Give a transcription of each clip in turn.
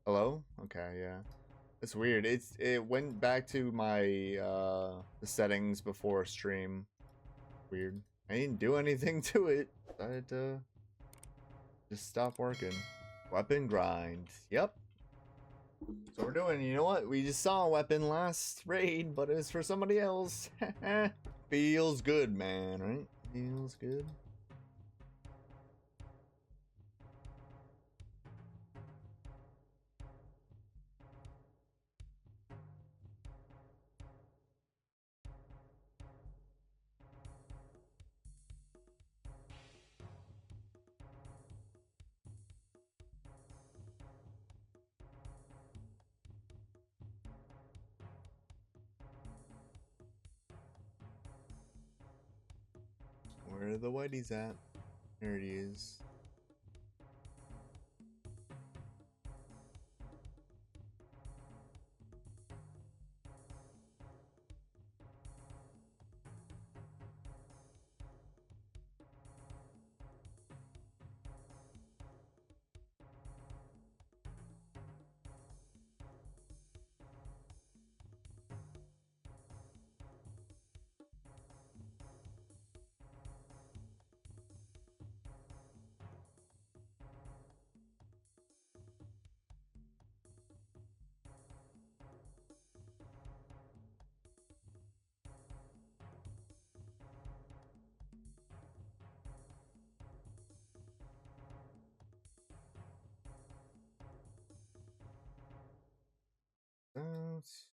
Hello? Okay, yeah. It's weird. It went back to my the settings before stream. Weird. I didn't do anything to it. Decided to just stop working. Weapon grind. Yep. So we're doing. You know what? We just saw a weapon last raid, but it was for somebody else. Feels good, man, right? Feels good. Where are the whiteys at? There it is. That's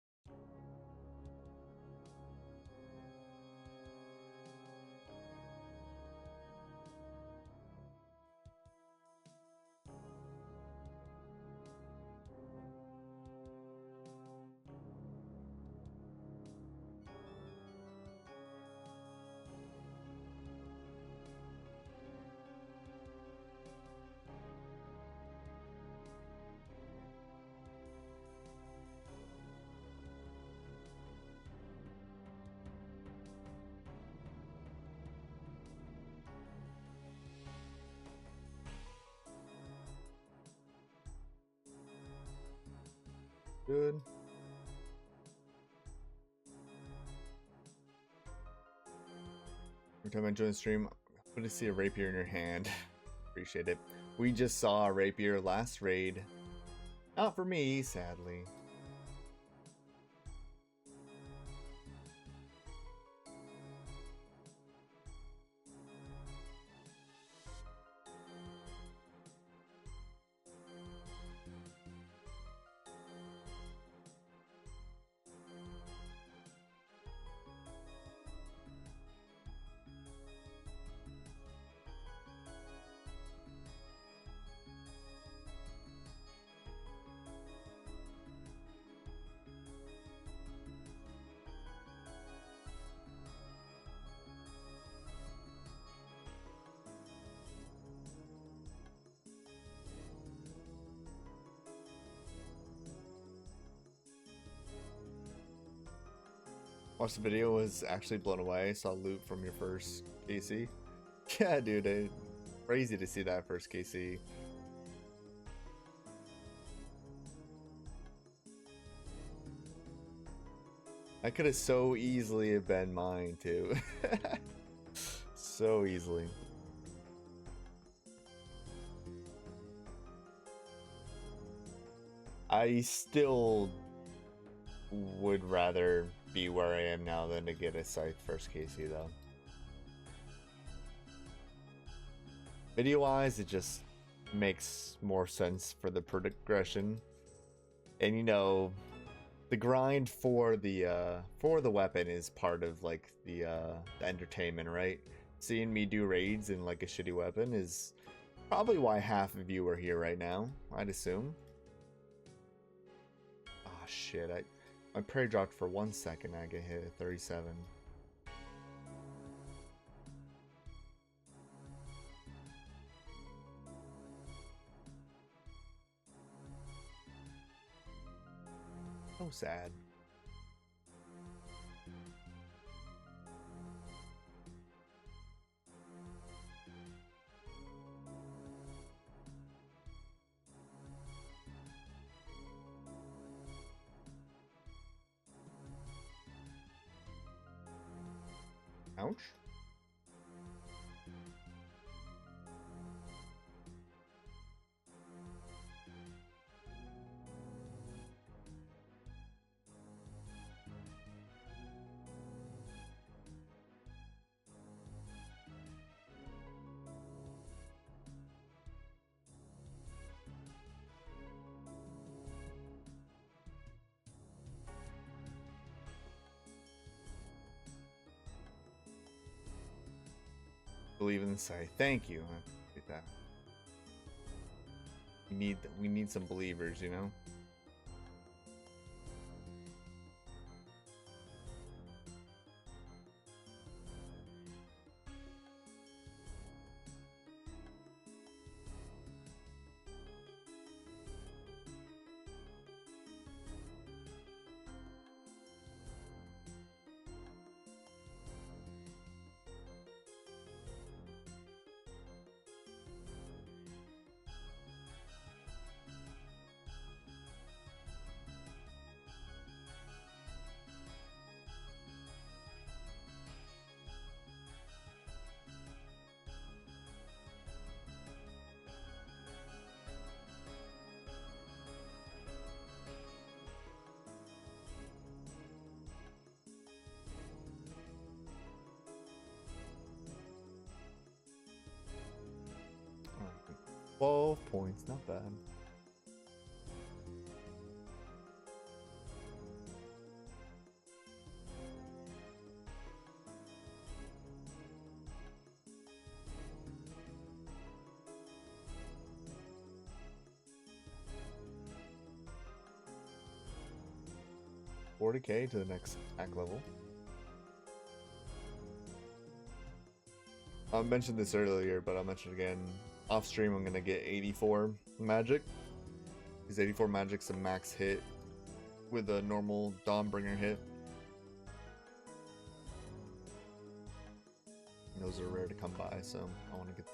good. Every time I join the stream, I'm going to see a rapier in your hand. Appreciate it. We just saw a rapier last raid. Not for me, sadly. Watched the video, was actually blown away. Saw loot from your first KC. Yeah, dude, crazy to see that first KC. That could have so easily have been mine too. So easily. I still would rather be where I am now than to get a scythe first KC though. Video wise, it just makes more sense for the progression. And you know, the grind for the weapon is part of like the entertainment, right? Seeing me do raids in like a shitty weapon is probably why half of you are here right now, I'd assume. Ah, shit, my prayer dropped for 1 second, I get hit at 37. So sad. Ouch. Believe in the site. Thank you. I appreciate that. We need some believers, you know? Alright. 12 points, not bad. $40K to the next act level. I mentioned this earlier, but I'll mention it again. Off stream, I'm gonna get 84 magic. Because 84 magic's a max hit with a normal Dawnbringer hit. And those are rare to come by, so I want to get.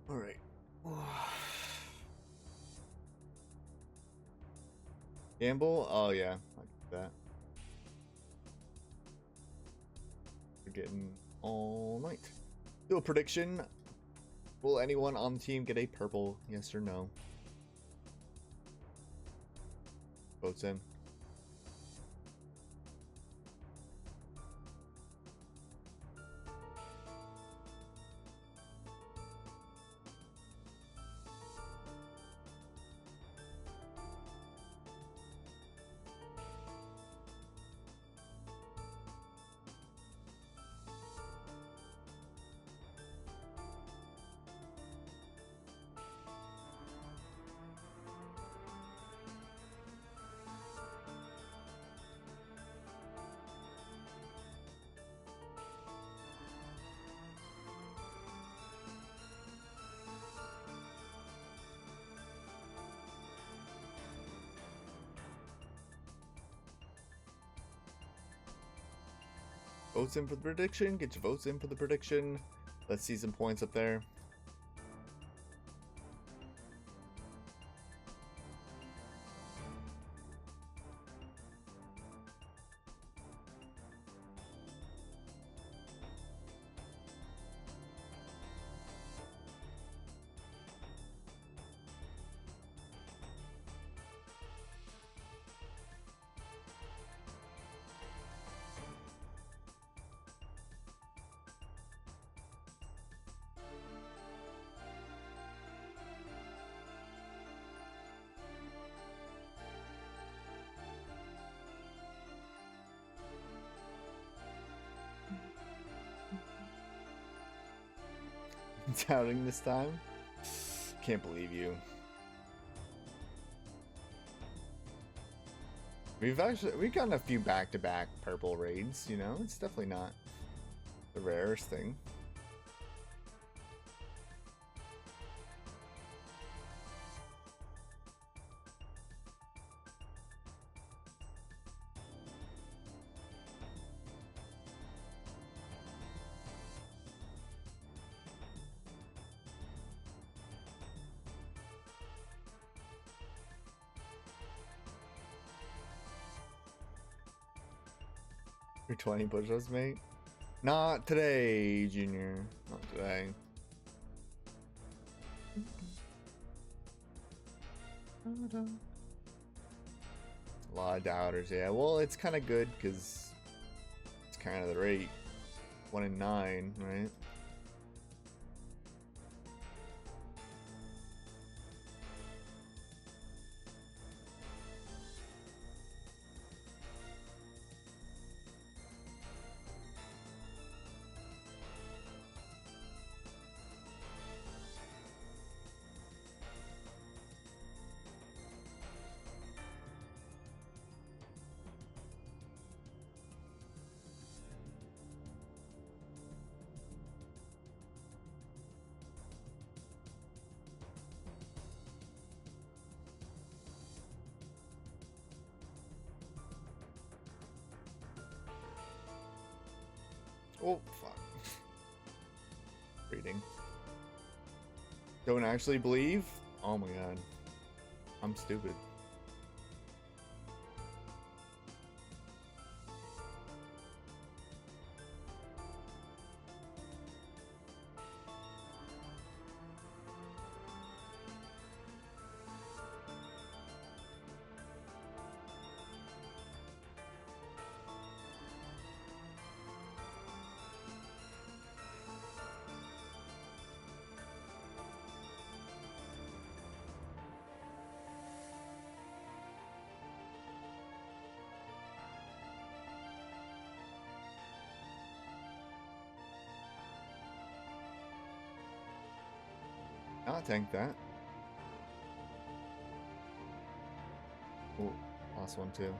All right. Gamble? Oh yeah, I get that. We're getting all night. Do a prediction. Will anyone on the team get a purple? Yes or no? Votes in. votes in for the prediction. Get your votes in for the prediction. Let's see some points up there. Doubting this time? Can't believe you. We've gotten a few back-to-back purple raids, you know? It's definitely not the rarest thing. For 20 push-ups, mate? Not today, Junior. Not today. A lot of doubters, yeah. Well, it's kind of good because it's kind of the rate. 1 in 9, right? Oh, fuck. Reading. Don't actually believe? Oh my god. I'm stupid. I'll tank that. Oh, last one too.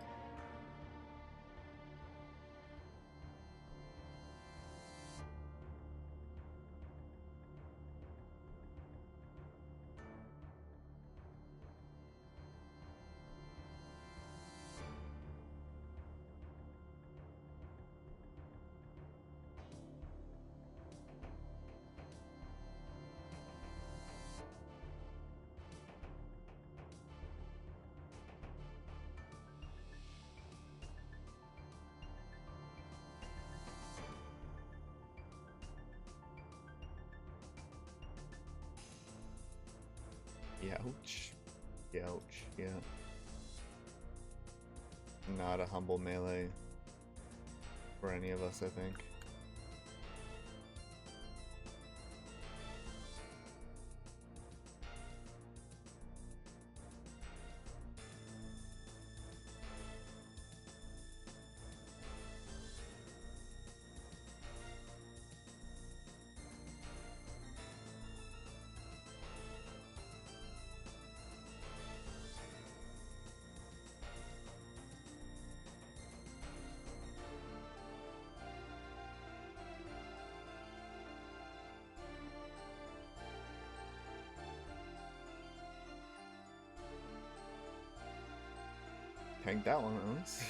Youch. Youch, yeah. Not a humble melee for any of us, I think. Tank that one at least.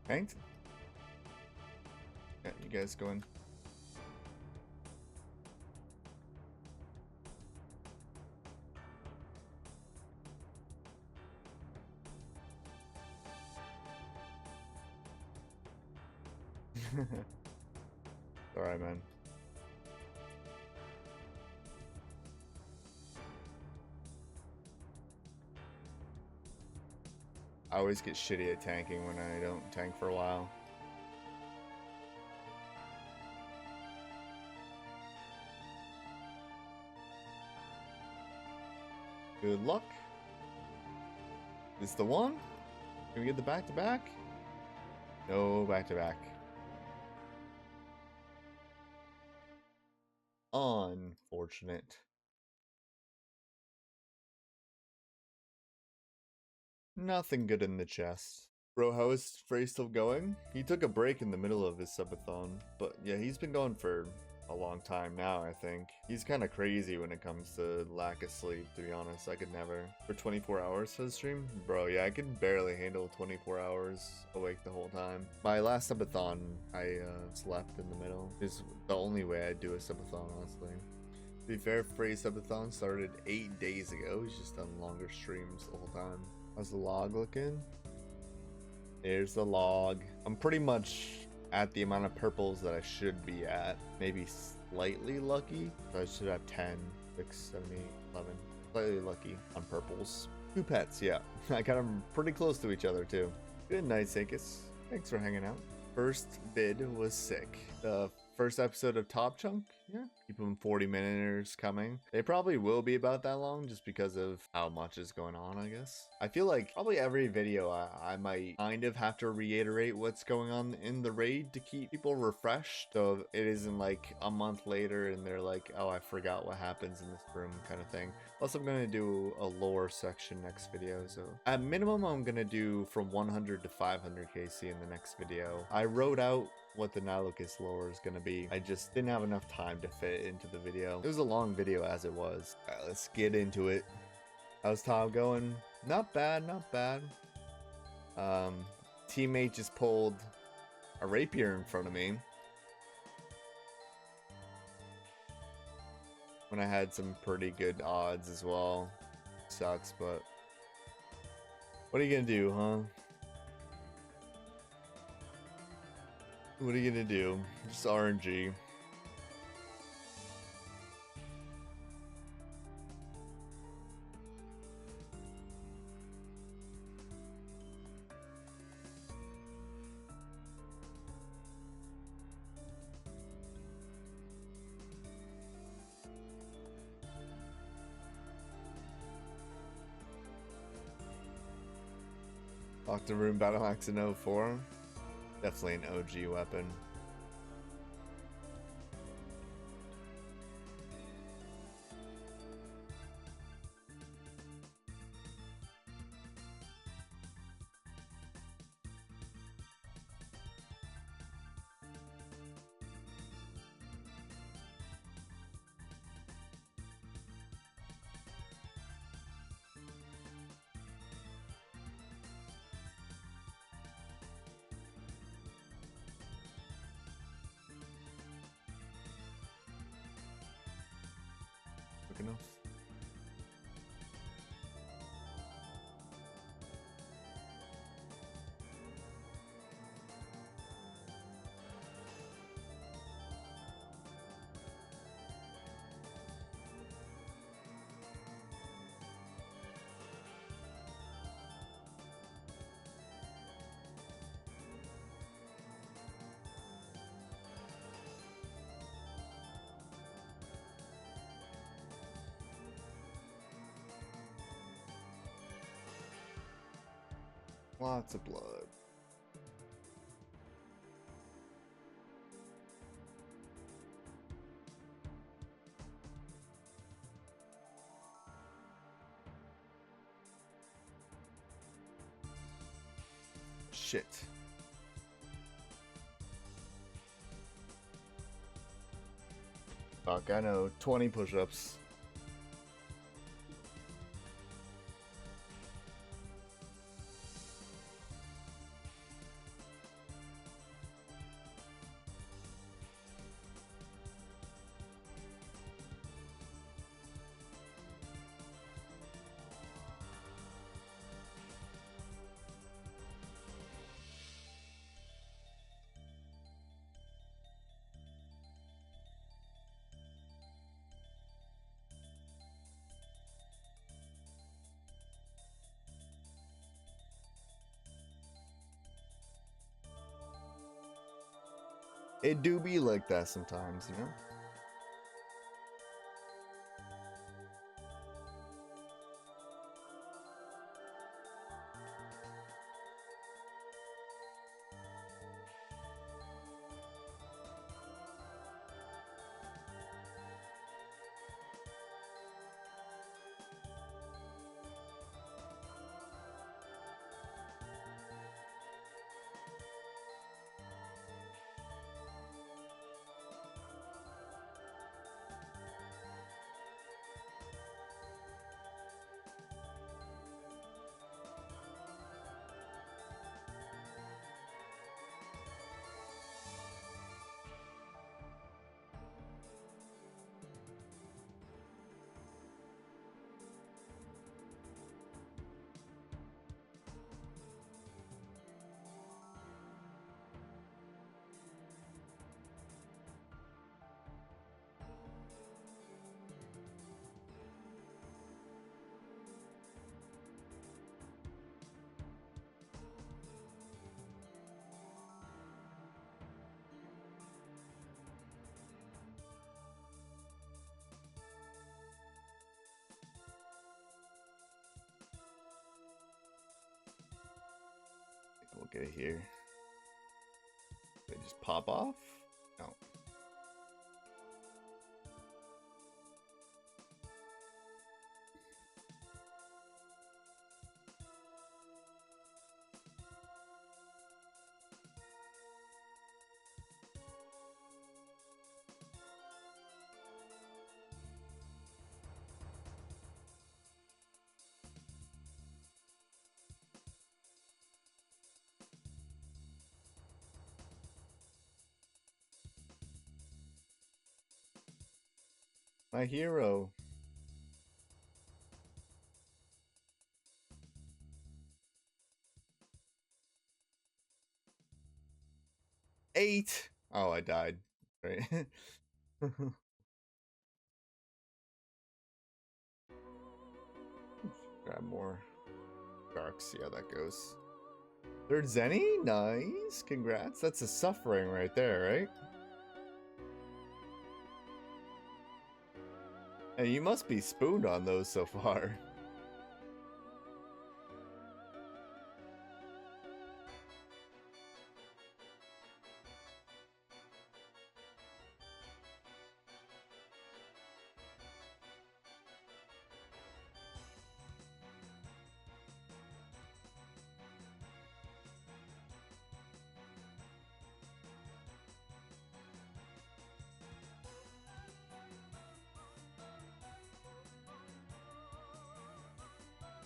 Tanked? Yeah, you guys go in. Alright, man. I always get shitty at tanking when I don't tank for a while. Good luck. This the one? Can we get the back-to-back? No back-to-back. Unfortunate. Nothing good in the chest. Bro, how is Frey still going? He took a break in the middle of his subathon, but yeah, he's been going for a long time now, I think. He's kind of crazy when it comes to lack of sleep, to be honest. I could never. For 24 hours for the stream? Bro, yeah, I could barely handle 24 hours awake the whole time. My last subathon, I slept in the middle. It's the only way I do a subathon, honestly. To be fair, Frey's subathon started 8 days ago. He's just done longer streams the whole time. How's the log looking? There's the log. I'm pretty much at the amount of purples that I should be at. Maybe slightly lucky. So I should have 10, 6, 7, 8, 11. Slightly lucky on purples. 2 pets, yeah. I got them pretty close to each other too. Good night, Sakus. Thanks for hanging out. First vid was sick. The first episode of Top Chunk, yeah, keep them 40-minuters coming. They probably will be about that long just because of how much is going on, I guess. I feel like probably every video I might kind of have to reiterate what's going on in the raid to keep people refreshed, so it isn't like a month later and they're like, oh, I forgot what happens in this room kind of thing. Plus, I'm going to do a lore section next video, so at minimum, I'm going to do from 100 to 500 KC in the next video. I wrote out what the Nilukis lore is going to be. I just didn't have enough time to fit it into the video. It was a long video as it was. All right, let's get into it. How's Tom going? Not bad, not bad. Teammate just pulled a rapier in front of me when I had some pretty good odds as well. Sucks, but what are you gonna do, huh? What are you gonna do? Just RNG. Octoroon Battle Axe in 04. Definitely an OG weapon. Quick enough. Lots of blood. Shit. Fuck, I know. 20 push-ups. It do be like that sometimes, you know? We'll get it here. They just pop off? No. My hero. Eight. Oh, I died. Right. Grab more sharks. See how that goes. Third Zenny? Nice. Congrats. That's a suffering right there, right? Hey, you must be spooned on those so far.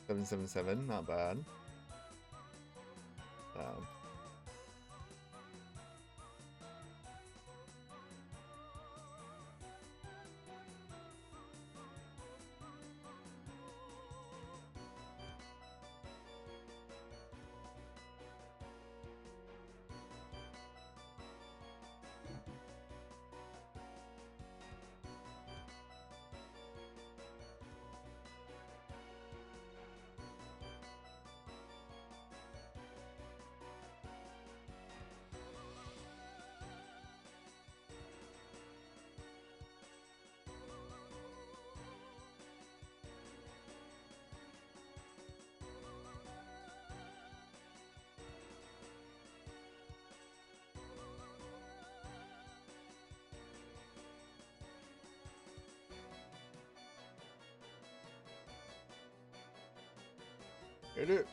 $777, not bad. Hit it.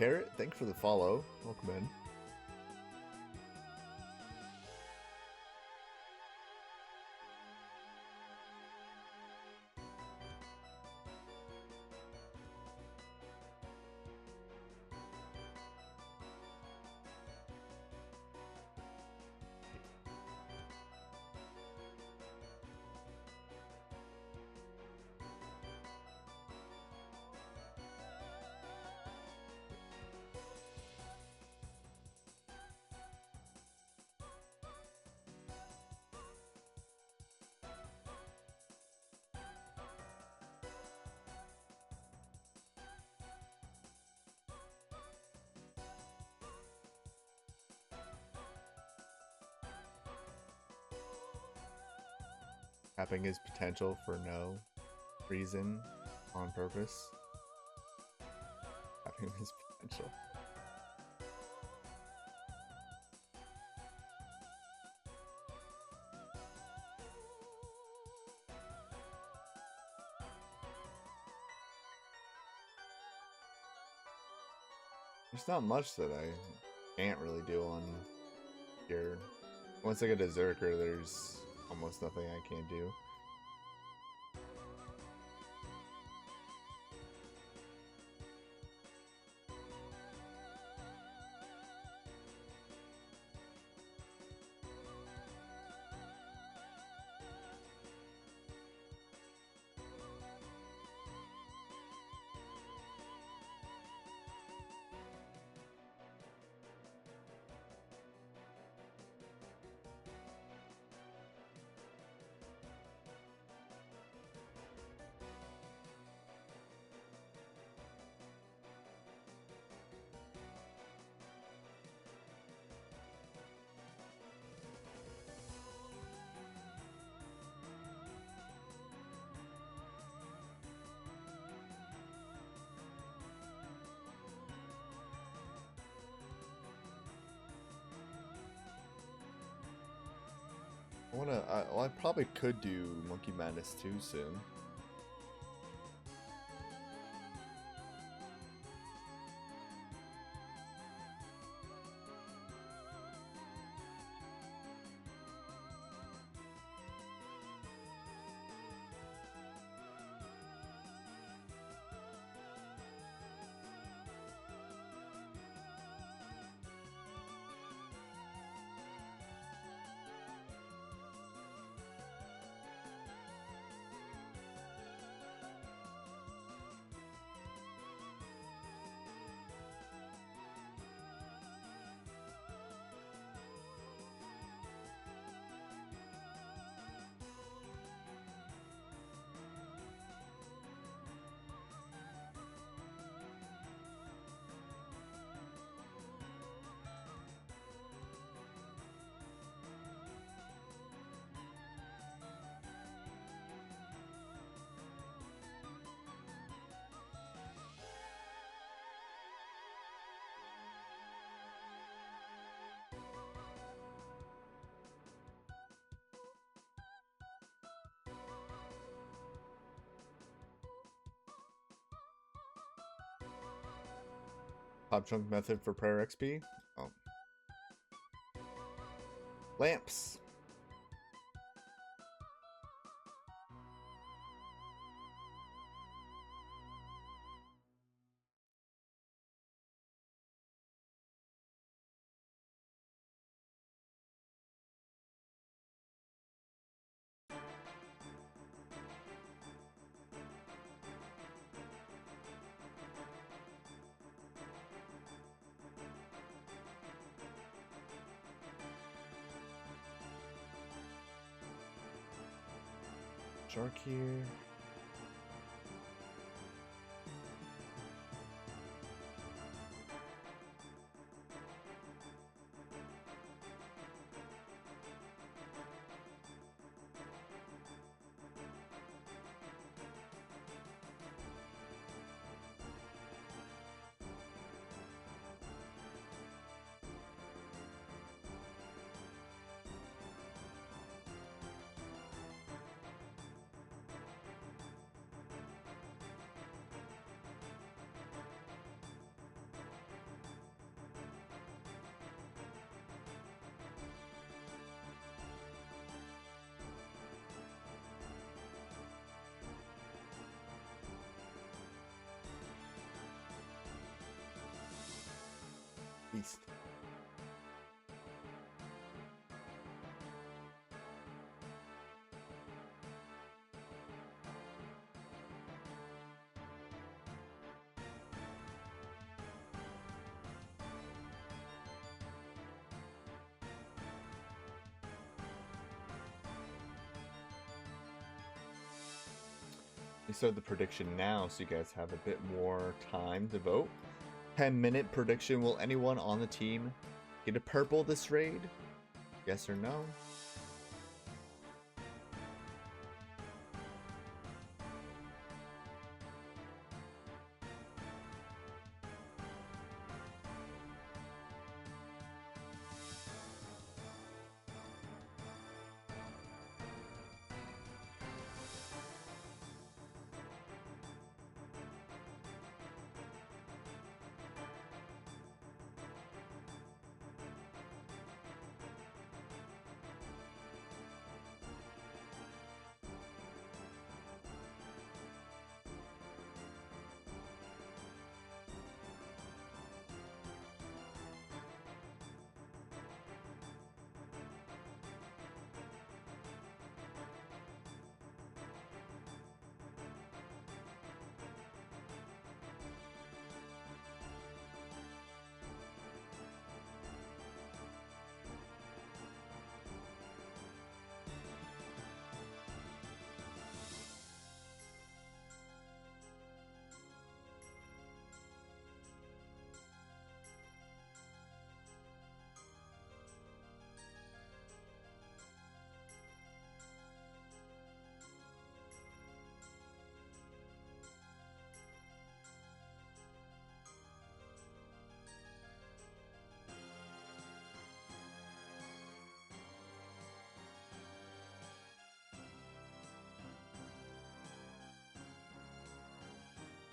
Carrot, thank you for the follow. Welcome in. Tapping his potential for no reason on purpose. Tapping his potential. There's not much that I can't really do on here. Once I get a Zerker, there's almost nothing I can't do. I probably could do Monkey Madness 2 soon. Pop chunk method for prayer XP? Oh. Lamps. Shark here. East. We start the prediction now so you guys have a bit more time to vote. 10-minute prediction. Will anyone on the team get a purple this raid? Yes or no?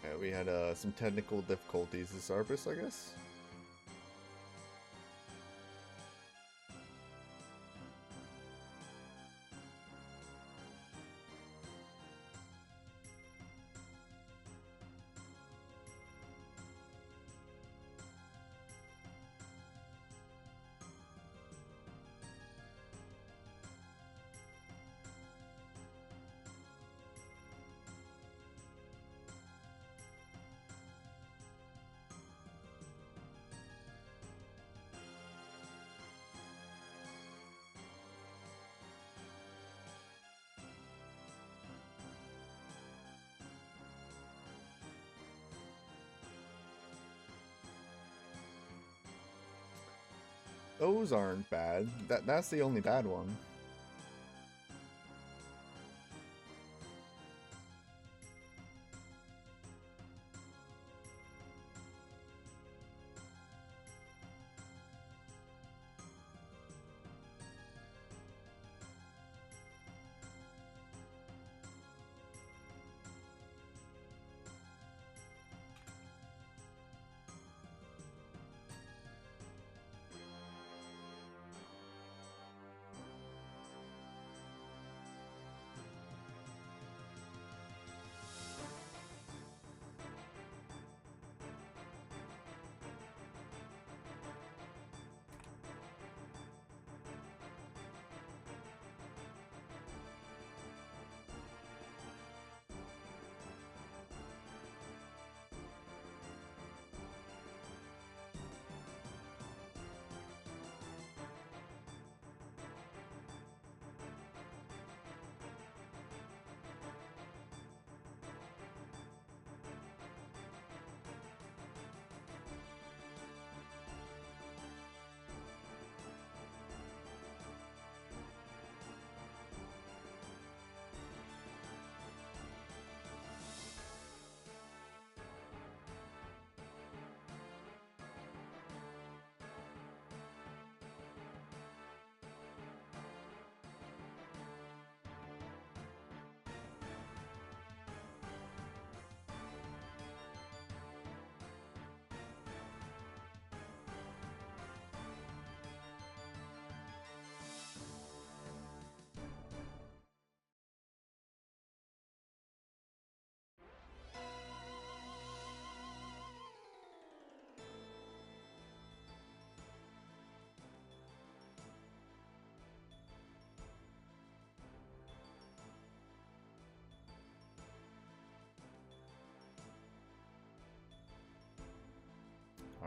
Yeah, we had some technical difficulties this Arbus, I guess. Those aren't bad. That's the only bad one.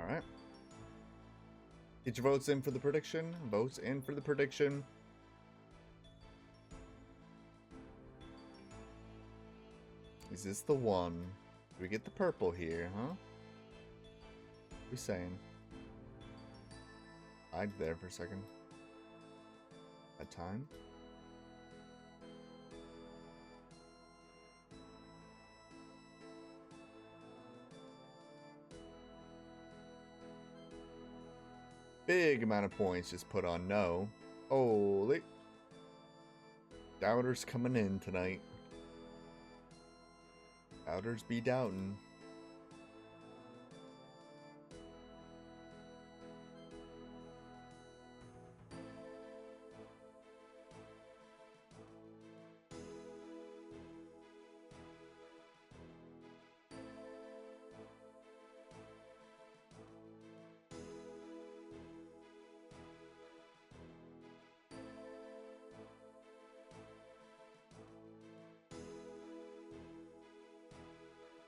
All right. Get your votes in for the prediction. Votes in for the prediction. Is this the one? Do we get the purple here, huh? What are we saying? Hide there for a second. That time. Big amount of points just put on no. Holy. Doubters coming in tonight. Doubters be doubting.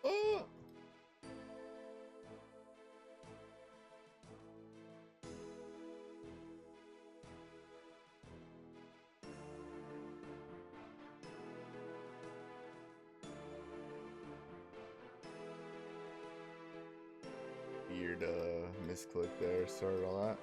Oh! Weird misclick there. Sorry about that.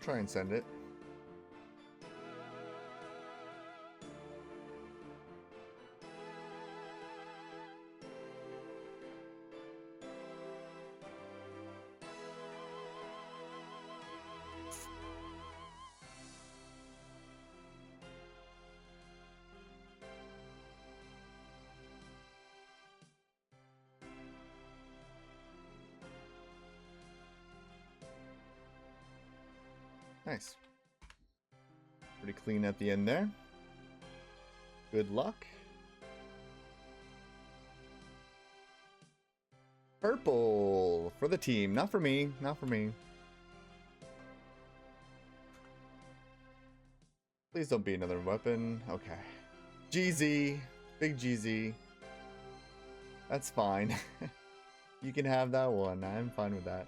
Try and send it. Nice. Pretty clean at the end there. Good luck. Purple for the team. Not for me. Not for me. Please don't be another weapon. Okay. GZ. Big GZ. That's fine. You can have that one. I'm fine with that.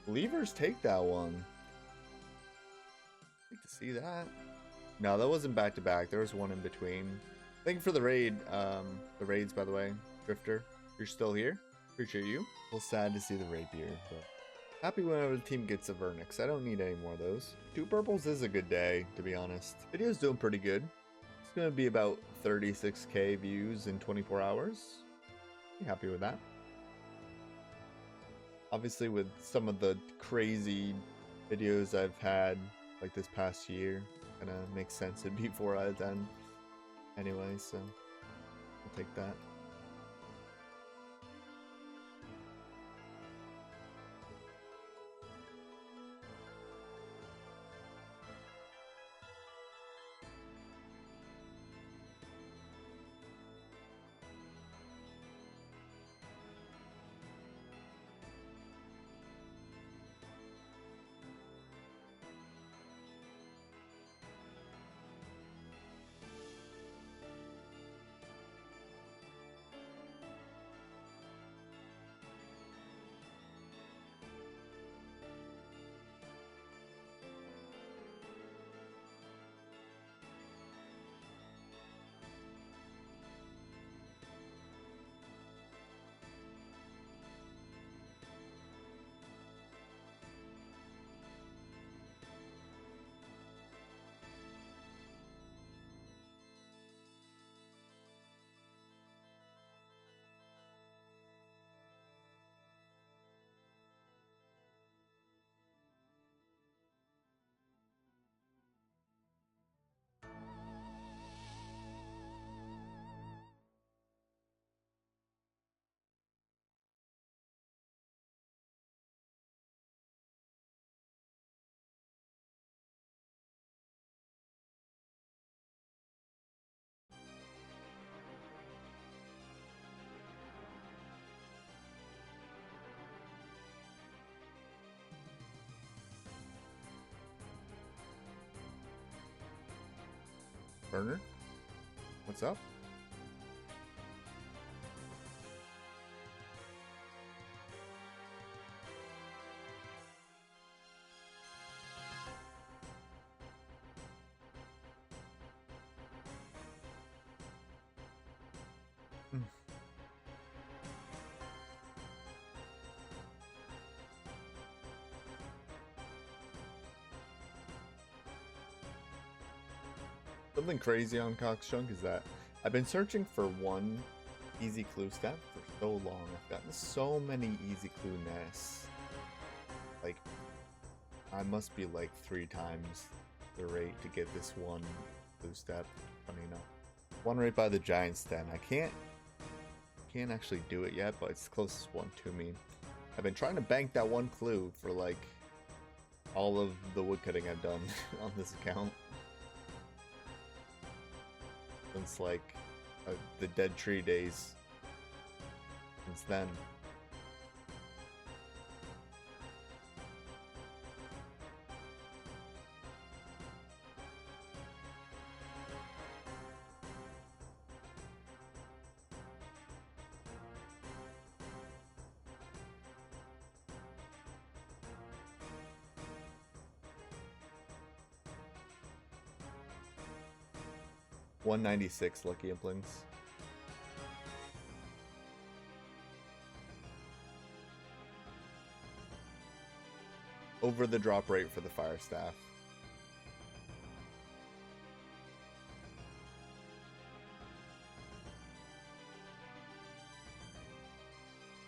Believers take that one. I'd like to see that. No, that wasn't back to back. There was one in between. Thank you for the raids, by the way. Drifter, you're still here. Appreciate you. A little sad to see the rapier, but happy whenever the team gets a Vernix. I don't need any more of those. 2 purples is a good day, to be honest. Video's doing pretty good. It's gonna be about 36k views in 24 hours. Be happy with that. Obviously, with some of the crazy videos I've had, like this past year, kinda makes sense it'd be 4 out of 10. Anyway, so I'll take that. Burner, what's up? Something crazy on Coxchunk is that I've been searching for one easy clue step for so long. I've gotten so many easy clue nests. Like, I must be like 3 times the rate to get this one clue step. Funny enough. One right by the Giant's Den. I can't actually do it yet, but it's the closest one to me. I've been trying to bank that one clue for like all of the woodcutting I've done on this account. Since like the dead tree days. Since then. $196 lucky implings. Over the drop rate for the fire staff.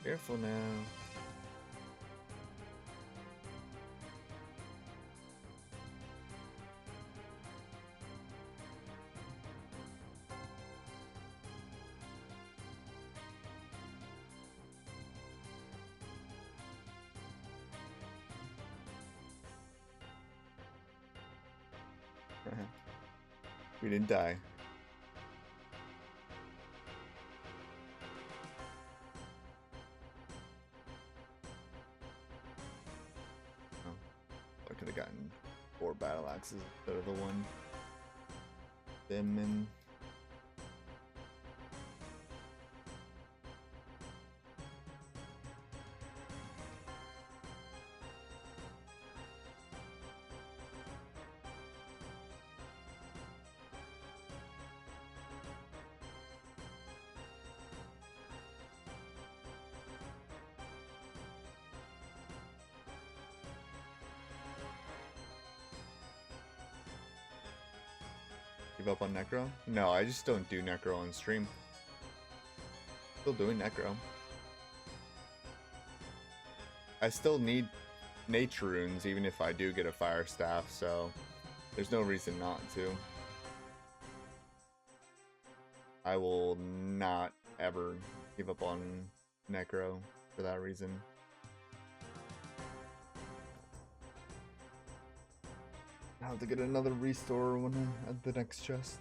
Careful now. We didn't die. Oh, I could have gotten 4 battle axes instead of the one. Them and Give up on Necro? No, I just don't do Necro on stream. Still doing Necro. I still need nature runes even if I do get a fire staff, so there's no reason not to. I will not ever give up on Necro for that reason. I'll have to get another restore when at the next chest.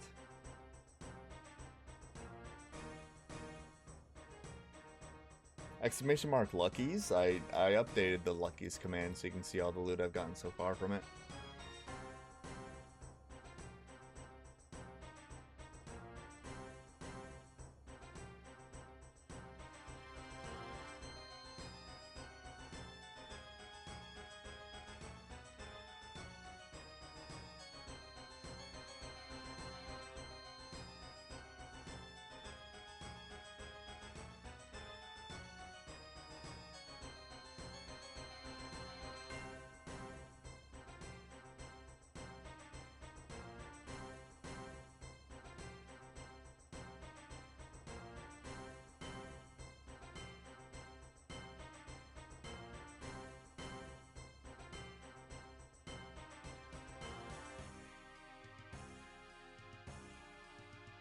Exclamation mark Luckies. I updated the Luckies command so you can see all the loot I've gotten so far from it.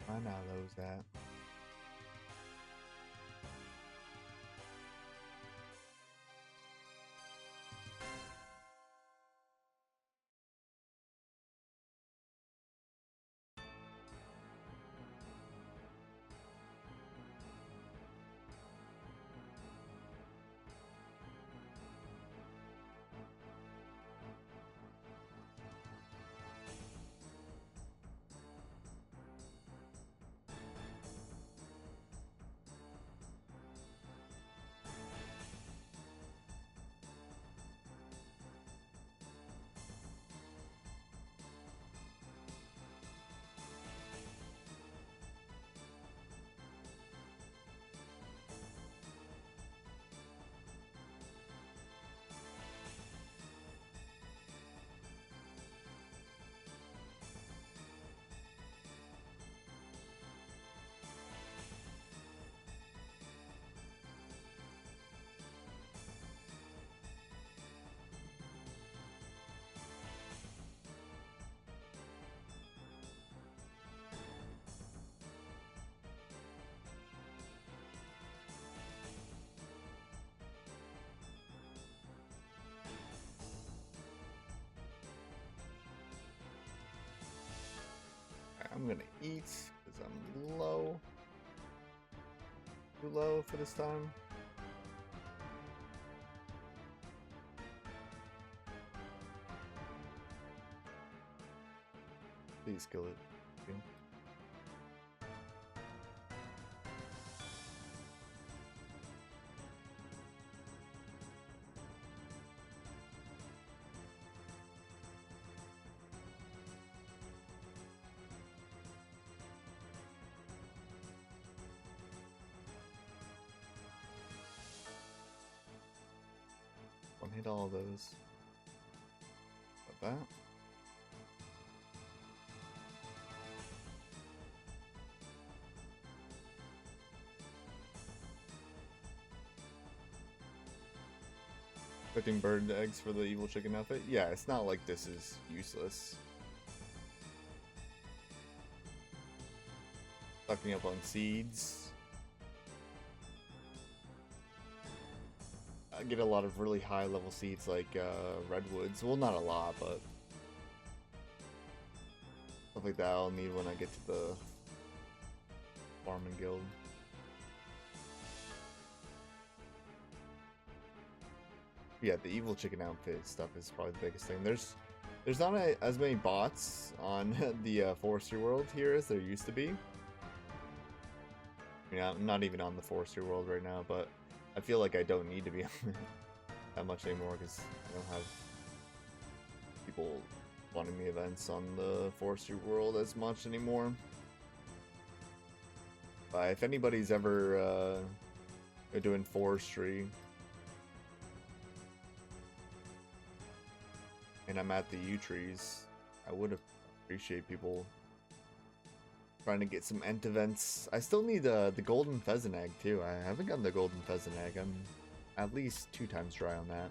I now lose that. I'm gonna eat because I'm low. Too low for this time. Please kill it. Okay. One hit all those. Like that. Cooking bird eggs for the evil chicken outfit? Yeah, it's not like this is useless. Stocking up on seeds. I get a lot of really high level seeds like redwoods. Well, not a lot, but stuff like that I'll need when I get to the farming guild. Yeah, the evil chicken outfit stuff is probably the biggest thing. There's not as many bots on the forestry world here as there used to be. I mean, I'm not even on the forestry world right now, but I feel like I don't need to be on it that much anymore because I don't have people wanting the events on the forestry world as much anymore. But if anybody's ever doing forestry and I'm at the yew trees, I would appreciate people Trying to get some Ent events. I still need the golden pheasant egg too. I haven't gotten the golden pheasant egg. I'm at least 2 times dry on that.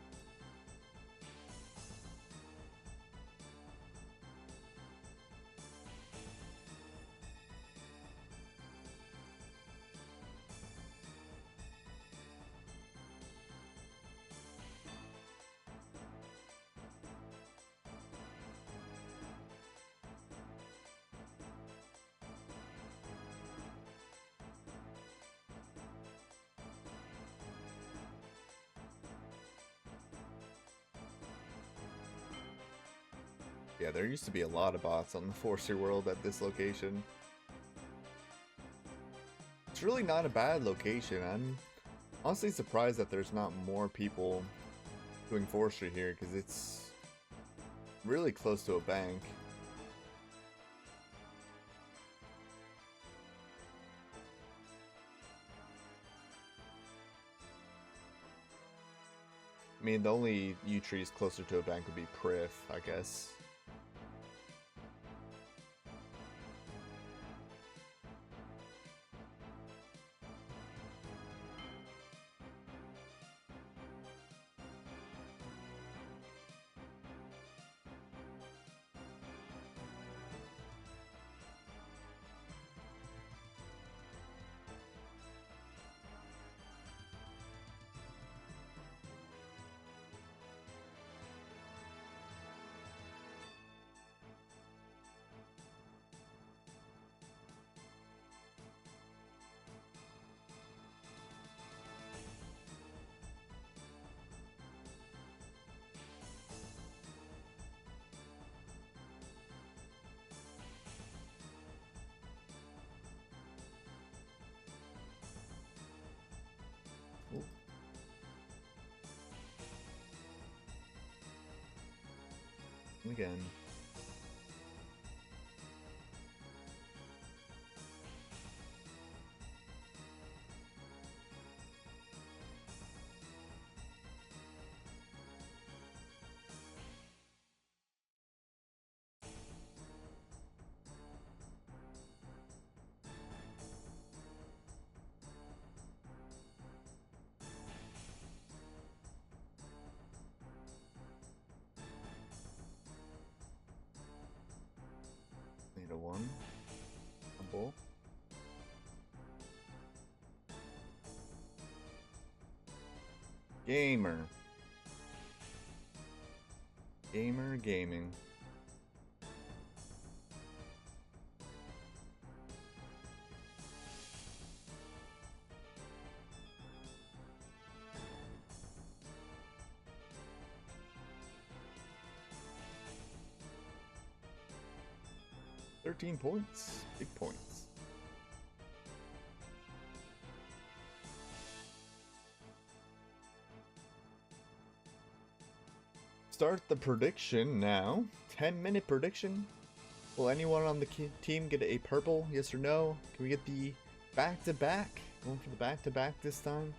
Yeah, there used to be a lot of bots on the Forcer world at this location. It's really not a bad location. I'm honestly surprised that there's not more people doing forestry here, because it's really close to a bank. I mean, the only yew trees closer to a bank would be Prif, I guess. Again. Need a 1. A bull. Gamer. Gamer gaming. $13. Big points. Start the prediction now. 10-minute prediction. Will anyone on the team get a purple? Yes or no? Can we get the back-to-back? Going for the back-to-back this time?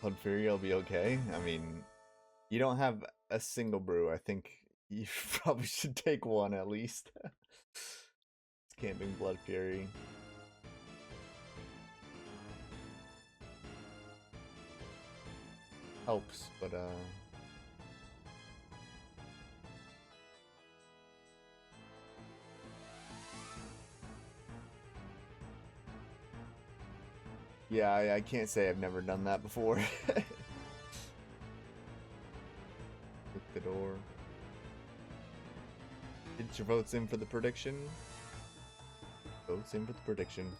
On Fury, I'll be okay. I mean, you don't have a single brew. I think you probably should take one at least. It's Camping Blood Fury. Helps, but yeah, I can't say I've never done that before. Click the door. Get your votes in for the prediction. Votes in for the prediction.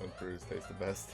Some brews taste the best.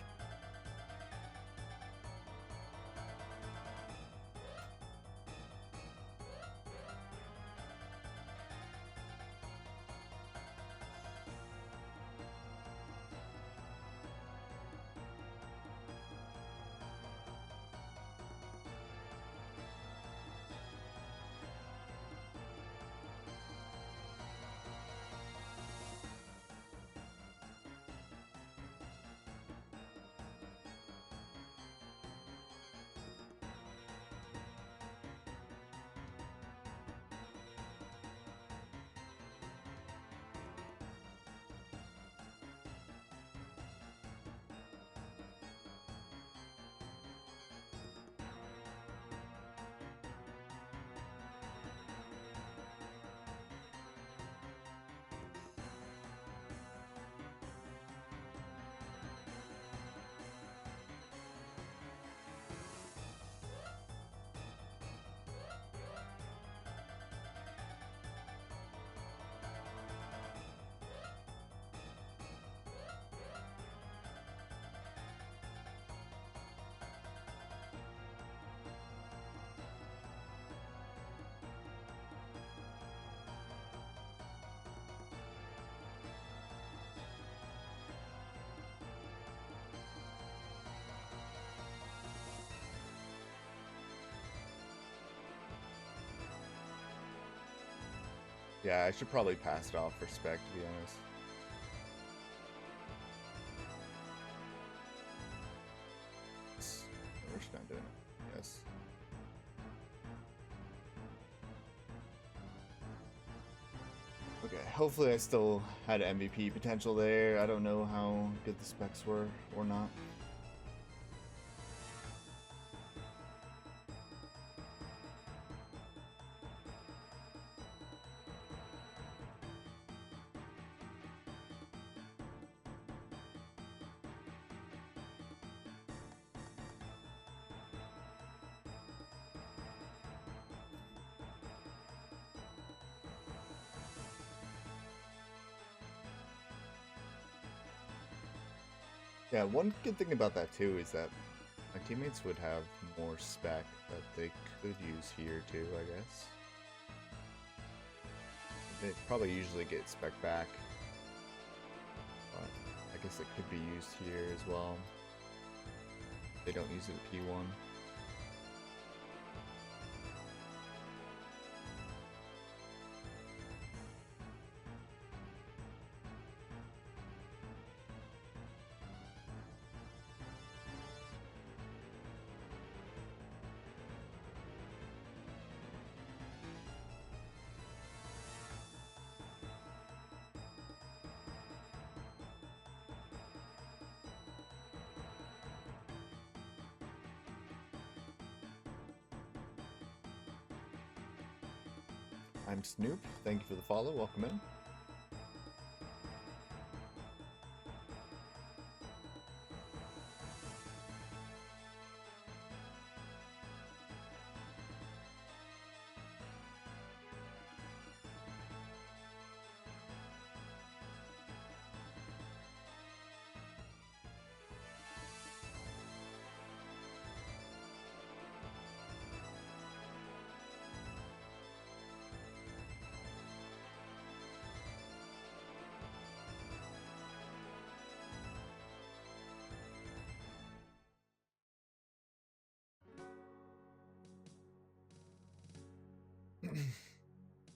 Yeah, I should probably pass it off for spec, to be honest. We're just not doing it. Yes. Okay, hopefully I still had MVP potential there. I don't know how good the specs were or not. Yeah, one good thing about that too is that my teammates would have more spec that they could use here too, I guess. They probably usually get spec back, but I guess it could be used here as well. They don't use it at P1. I'm Snoop. Thank you for the follow. Welcome in.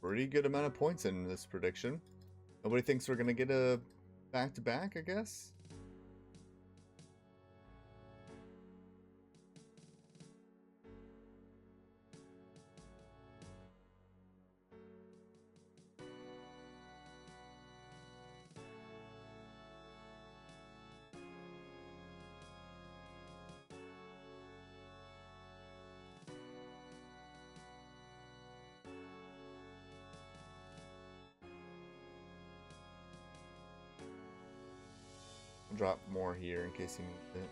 Pretty good amount of points in this prediction. Nobody thinks we're gonna get a back-to-back, I guess? I'll drop more here in case you need it.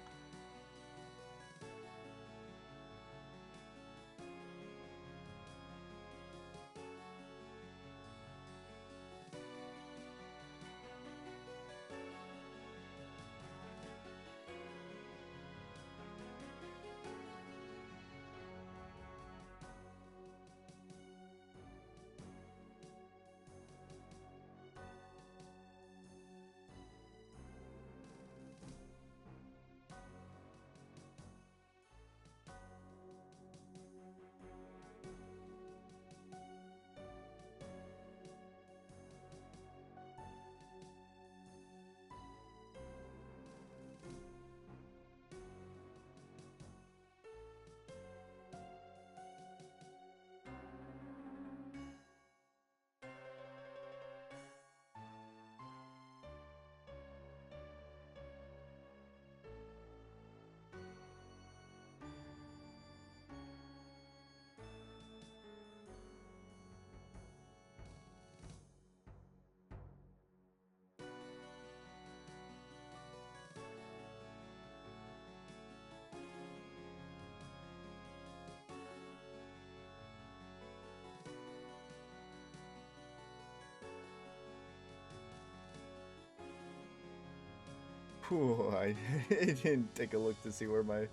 Whew, I didn't take a look to see where my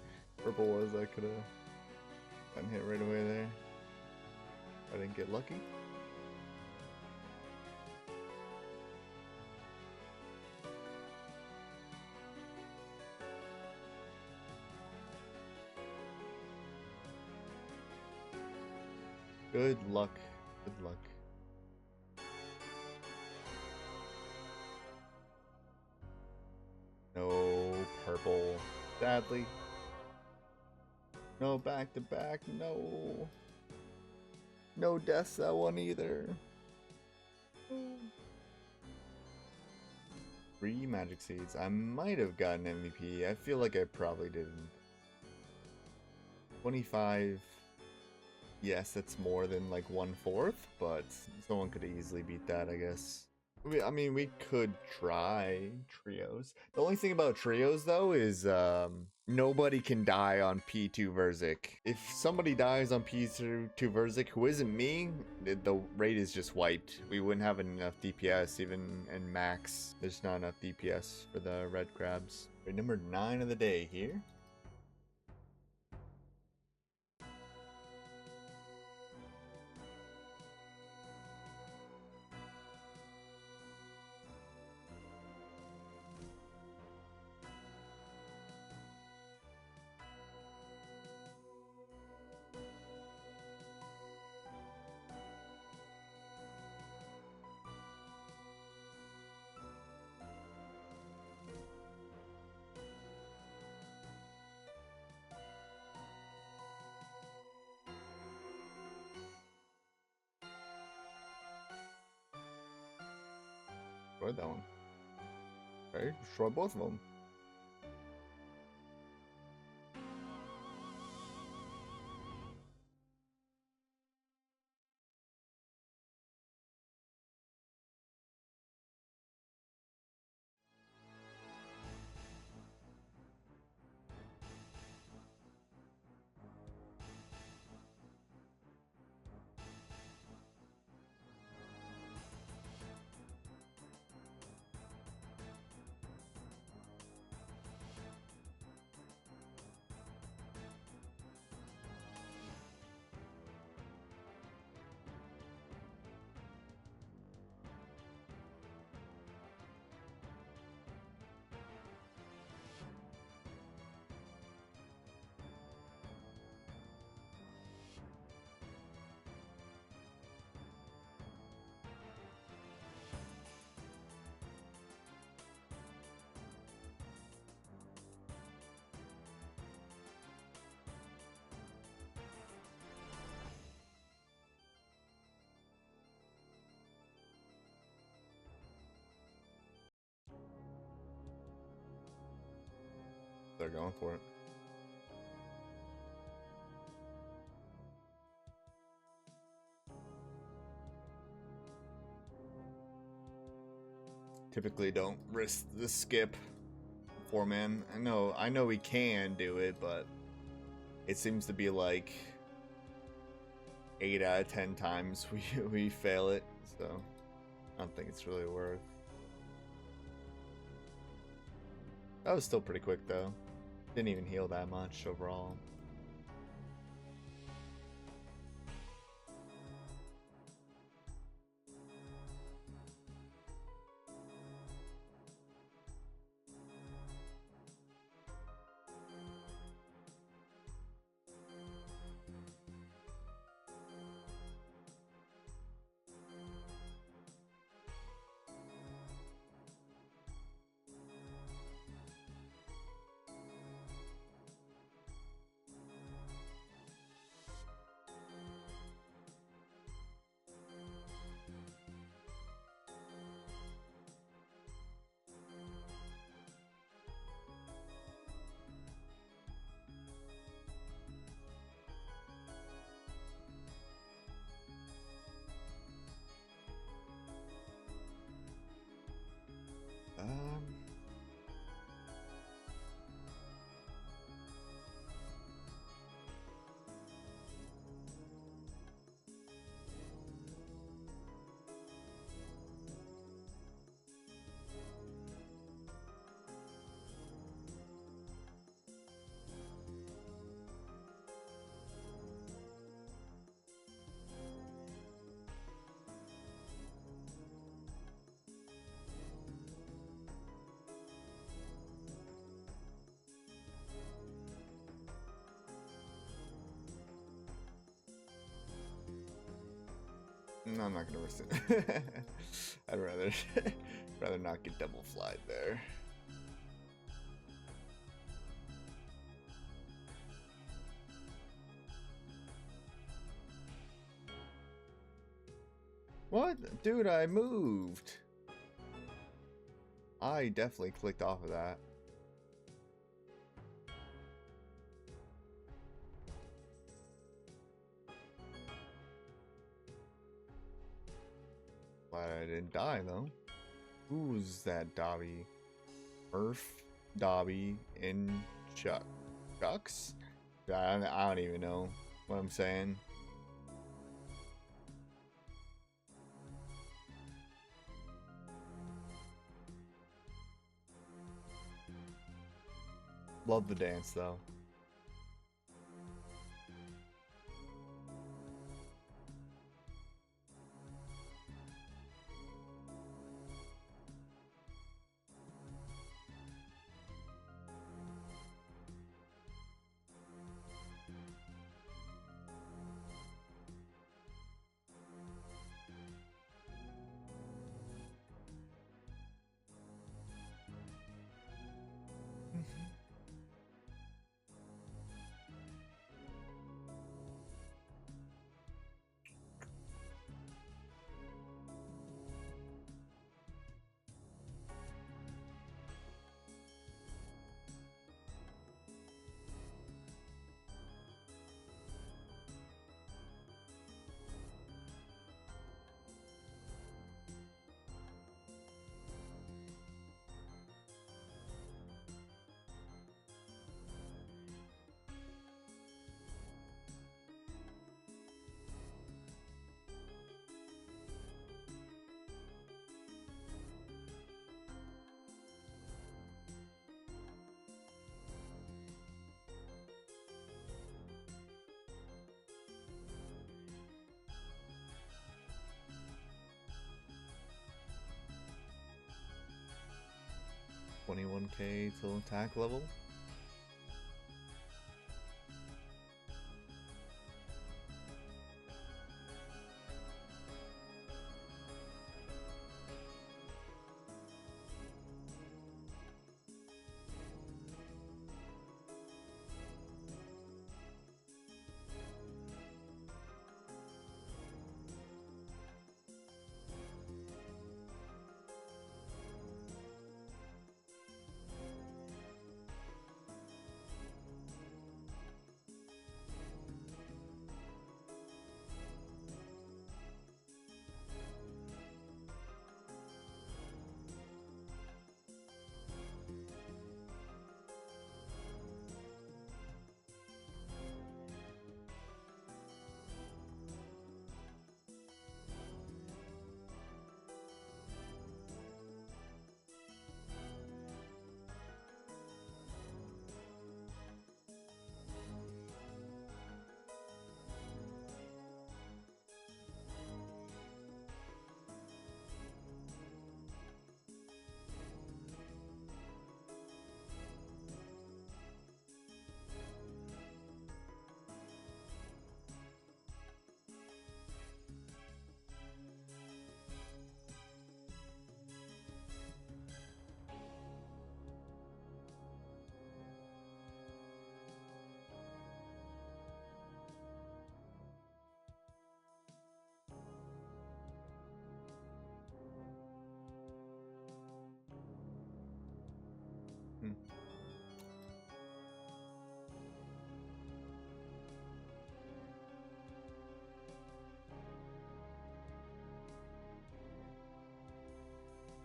purple was. I could have gotten hit right away there. I didn't get lucky. Good luck. Good luck. No purple. Sadly. No back to back. No. No deaths that one either. 3 magic seeds. I might have gotten MVP. I feel like I probably didn't. 25. Yes, that's more than like 1/4, but someone could easily beat that, I guess. I mean, we could try trios. The only thing about trios, though, is nobody can die on P2 Verzik. If somebody dies on P2 Verzik who isn't me, the raid is just wiped. We wouldn't have enough DPS, even in max. There's not enough DPS for the red crabs. Raid number 9 of the day here. Destroyed that one. Okay, destroy both of them. They're going for it. Typically don't risk the skip. 4-man. I know we can do it, but it seems to be like 8 out of 10 times we fail it, so I don't think it's really worth. That was still pretty quick though. Didn't even heal that much overall. No, I'm not gonna risk it. I'd rather rather not get double flied there. What? Dude, I moved. I definitely clicked off of that. Glad I didn't die, though. Who's that Dobby? Murph, Dobby, and Chucks? I don't even know what I'm saying. Love the dance, though. $21K till attack level.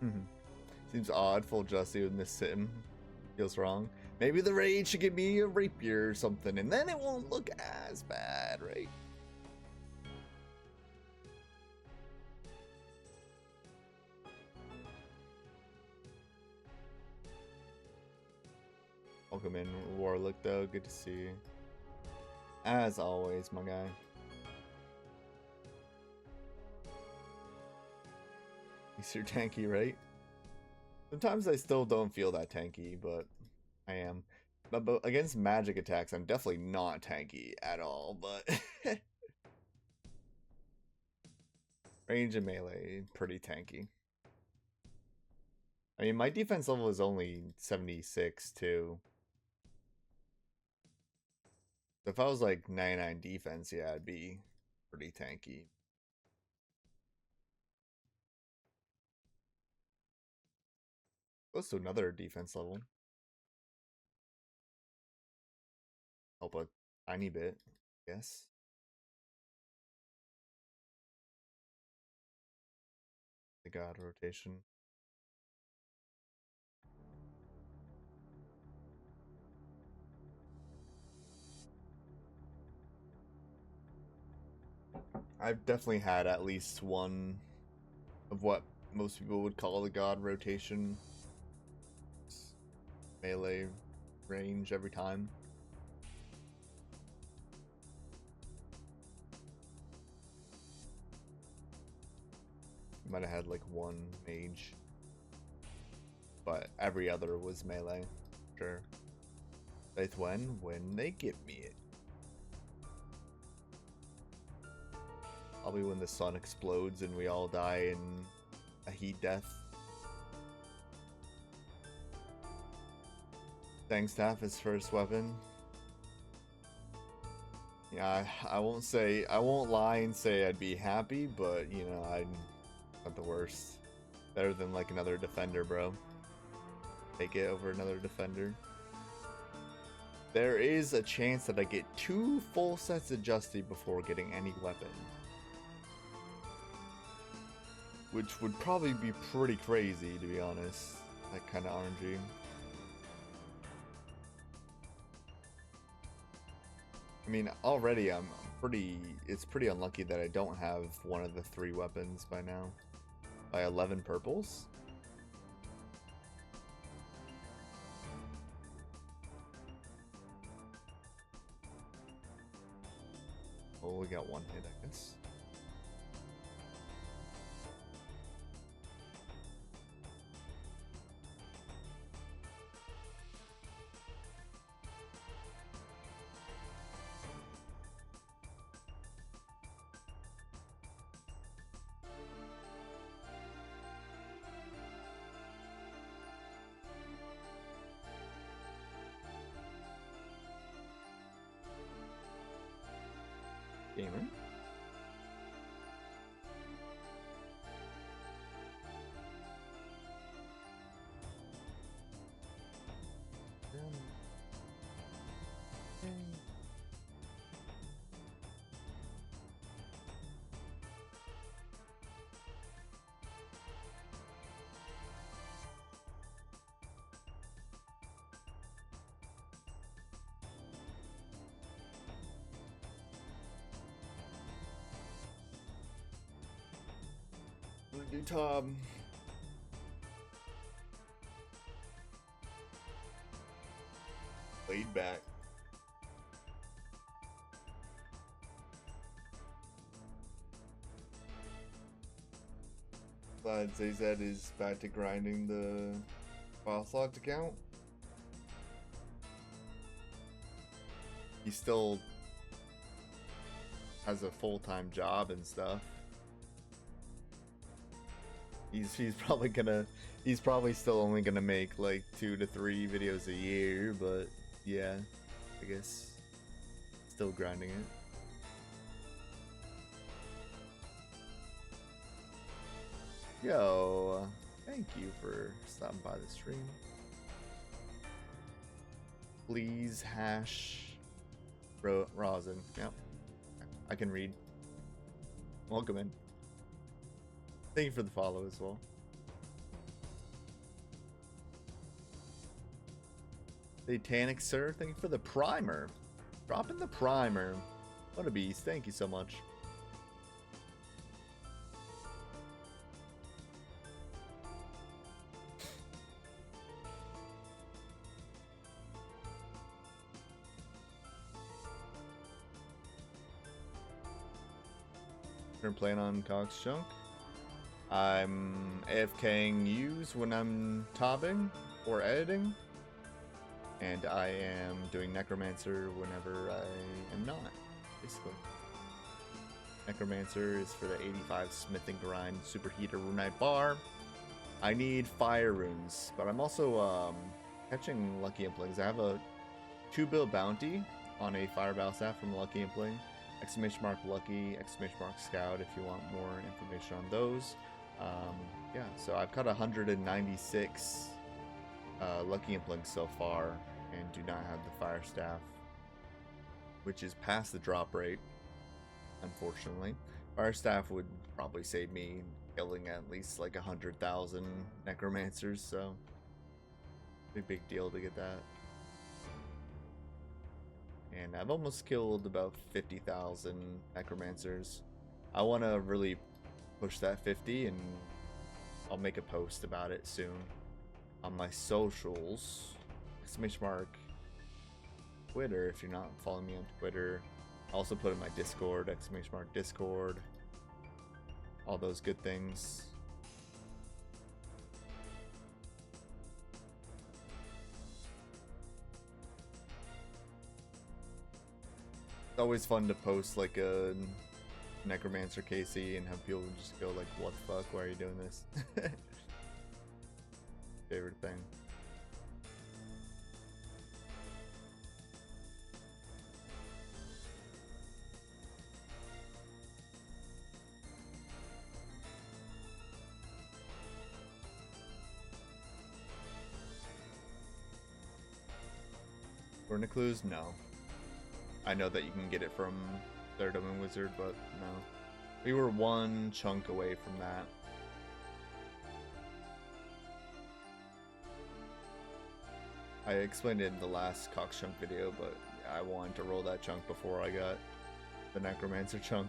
Hmm. Seems odd, full Justy with Miss Sim. Feels wrong. Maybe the raid should give me a rapier or something, and then it won't look as bad, right? Welcome in, Warlock, though. Good to see you. As always, my guy. You're tanky, right? Sometimes I still don't feel that tanky, but I am. But against magic attacks, I'm definitely not tanky at all, but... Range and melee, pretty tanky. I mean, my defense level is only 76 too. If I was like 99 defense, yeah, it'd be pretty tanky. Close to another defense level. Help a tiny bit, I guess. The god rotation. I've definitely had at least one of what most people would call the god rotation. Melee range every time. Might have had like one mage, but every other was melee. Sure. That's when they give me it. Probably when the sun explodes and we all die in a heat death. Staff his first weapon. Yeah, I won't lie and say I'd be happy, but you know, I'm not the worst. Better than like another defender, bro. Take it over another defender. There is a chance that I get 2 full sets of Justy before getting any weapon. Which would probably be pretty crazy, to be honest. That kind of RNG. I mean, already it's pretty unlucky that I don't have one of the 3 weapons by now. By 11 purples? Well, we got 1 hit, I guess. Gamer. I'm gonna do Tom. Laid back. Glad ZZ is back to grinding the file slot account. He still has a full-time job and stuff. He's probably still only gonna make like 2 to 3 videos a year, but yeah, I guess still grinding it. Yo, thank you for stopping by the stream. Please hash rosin. Yep, I can read. Welcome in. Thank you for the follow as well. Satanic Sir, thank you for the primer. Dropping the primer. What a beast. Thank you so much. You're playing on Cox Chunk. I'm AFKing use when I'm topping or editing, and I am doing Necromancer whenever I am not, basically. Necromancer is for the 85 Smithing Grind Superheater Runite Bar. I need fire runes, but I'm also catching Lucky Implings. I have a 2-bill bounty on a Fire Battle Staff from Lucky Impling. Exclamation mark Lucky, exclamation mark Scout if you want more information on those. Yeah, so I've got 196 Lucky Implings so far and do not have the Fire Staff, which is past the drop rate, unfortunately. Fire Staff would probably save me killing at least like 100,000 Necromancers, so big deal to get that. And I've almost killed about 50,000 Necromancers. I want to really push that 50, and I'll make a post about it soon on my socials. Exclamation mark Twitter if you're not following me on Twitter. I also put in my Discord, exclamation mark Discord. All those good things. It's always fun to post like a Necromancer KC and have people just go like, what the fuck, why are you doing this? Favorite thing. Clues? No. I know that you can get it from Third Domain Wizard, but no. We were one chunk away from that. I explained it in the last Cox chunk video, but I wanted to roll that chunk before I got the Necromancer chunk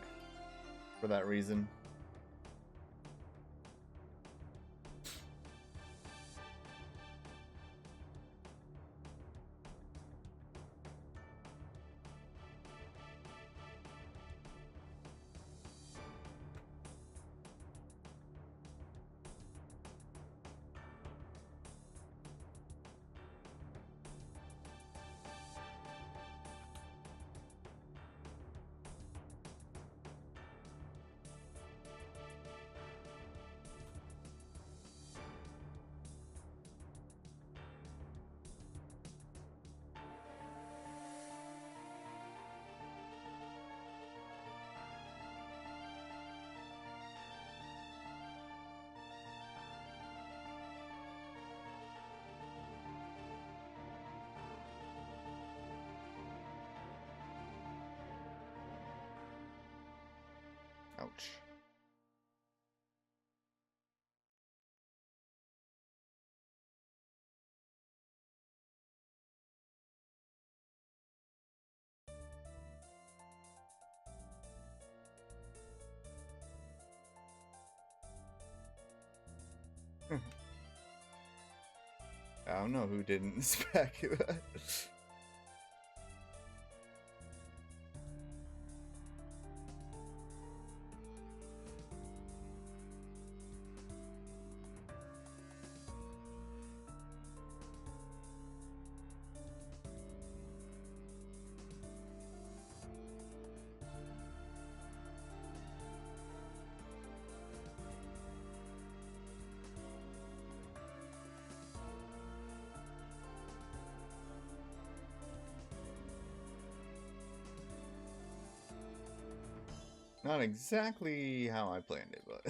for that reason. Ouch. I don't know who didn't spec. Not exactly how I planned it, but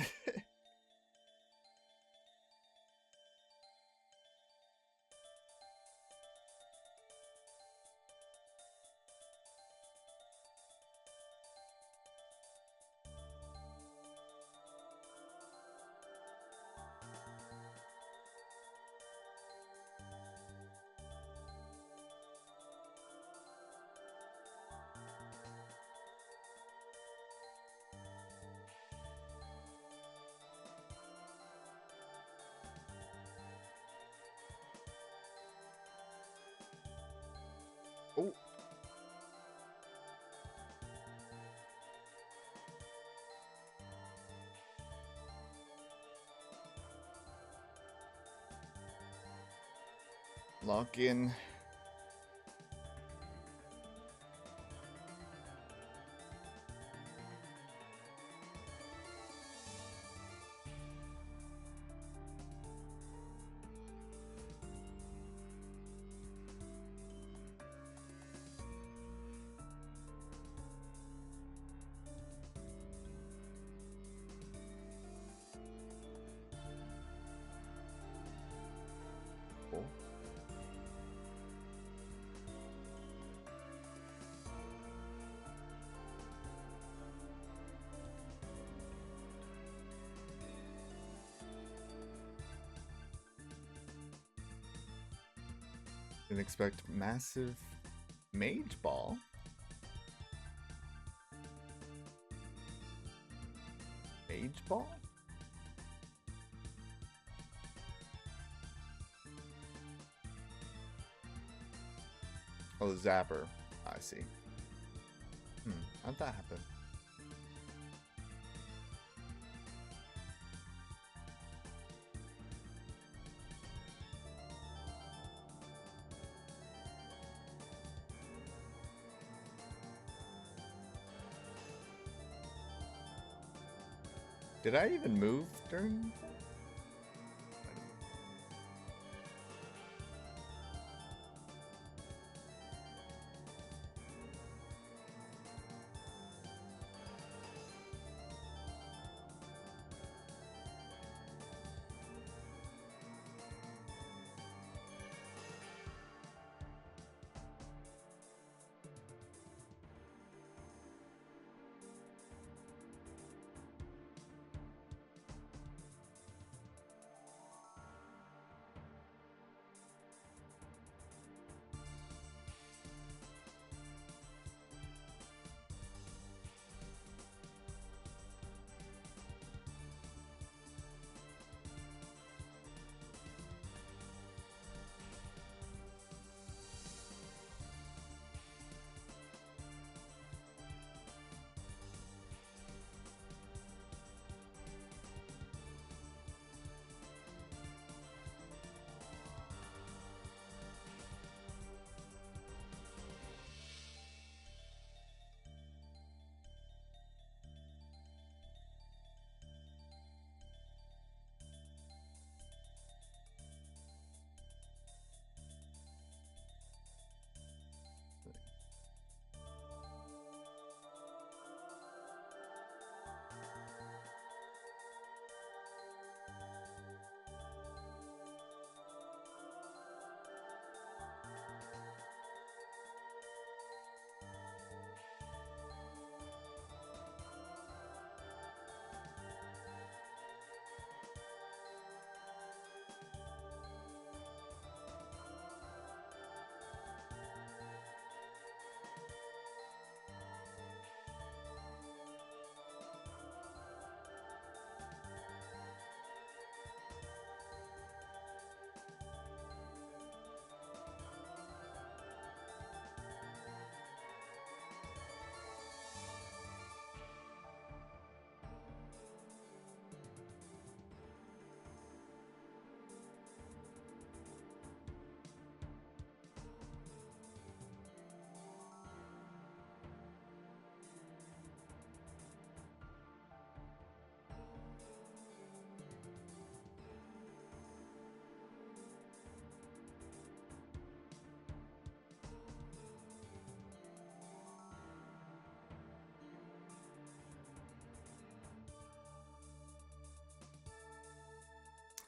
oh. Lock in. Didn't expect massive mage ball. Mage ball? Oh, zapper. I see. How'd that happen? Did I even move during?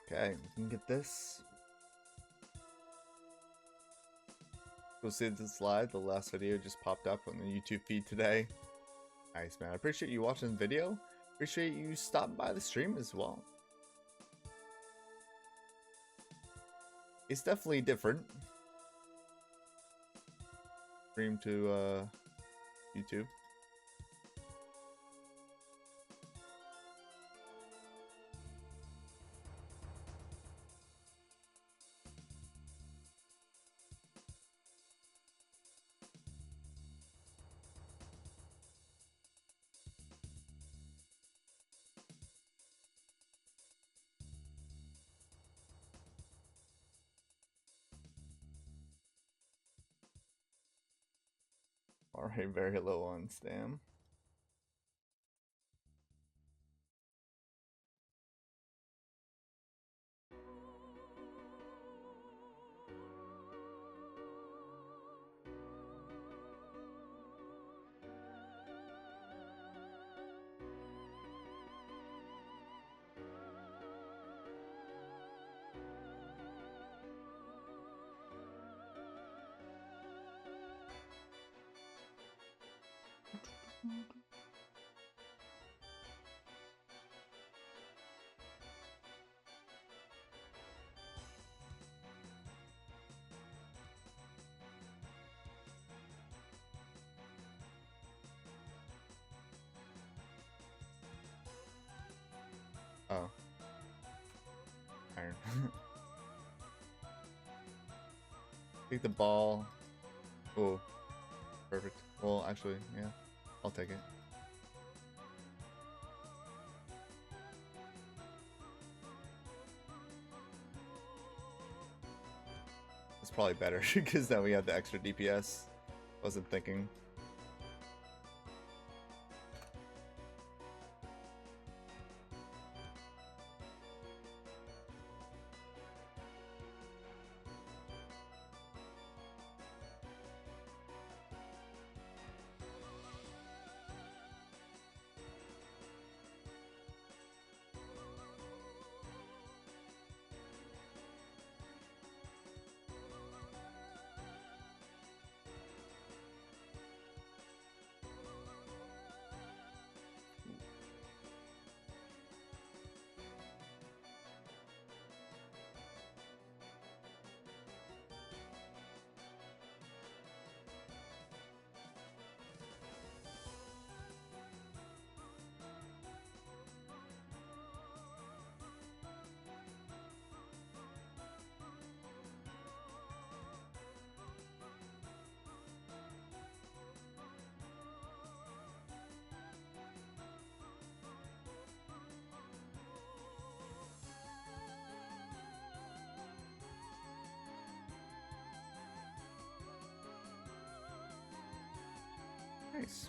Okay, we can get this. Go see this live. The last video just popped up on the YouTube feed today. Nice, man. I appreciate you watching the video. Appreciate you stopping by the stream as well. It's definitely different. Stream to YouTube. Alright, very low on stam. Oh. Iron. Take the ball. Oh. Perfect. Well, actually, yeah. I'll take it. It's probably better because then we have the extra DPS. Wasn't thinking. Nice.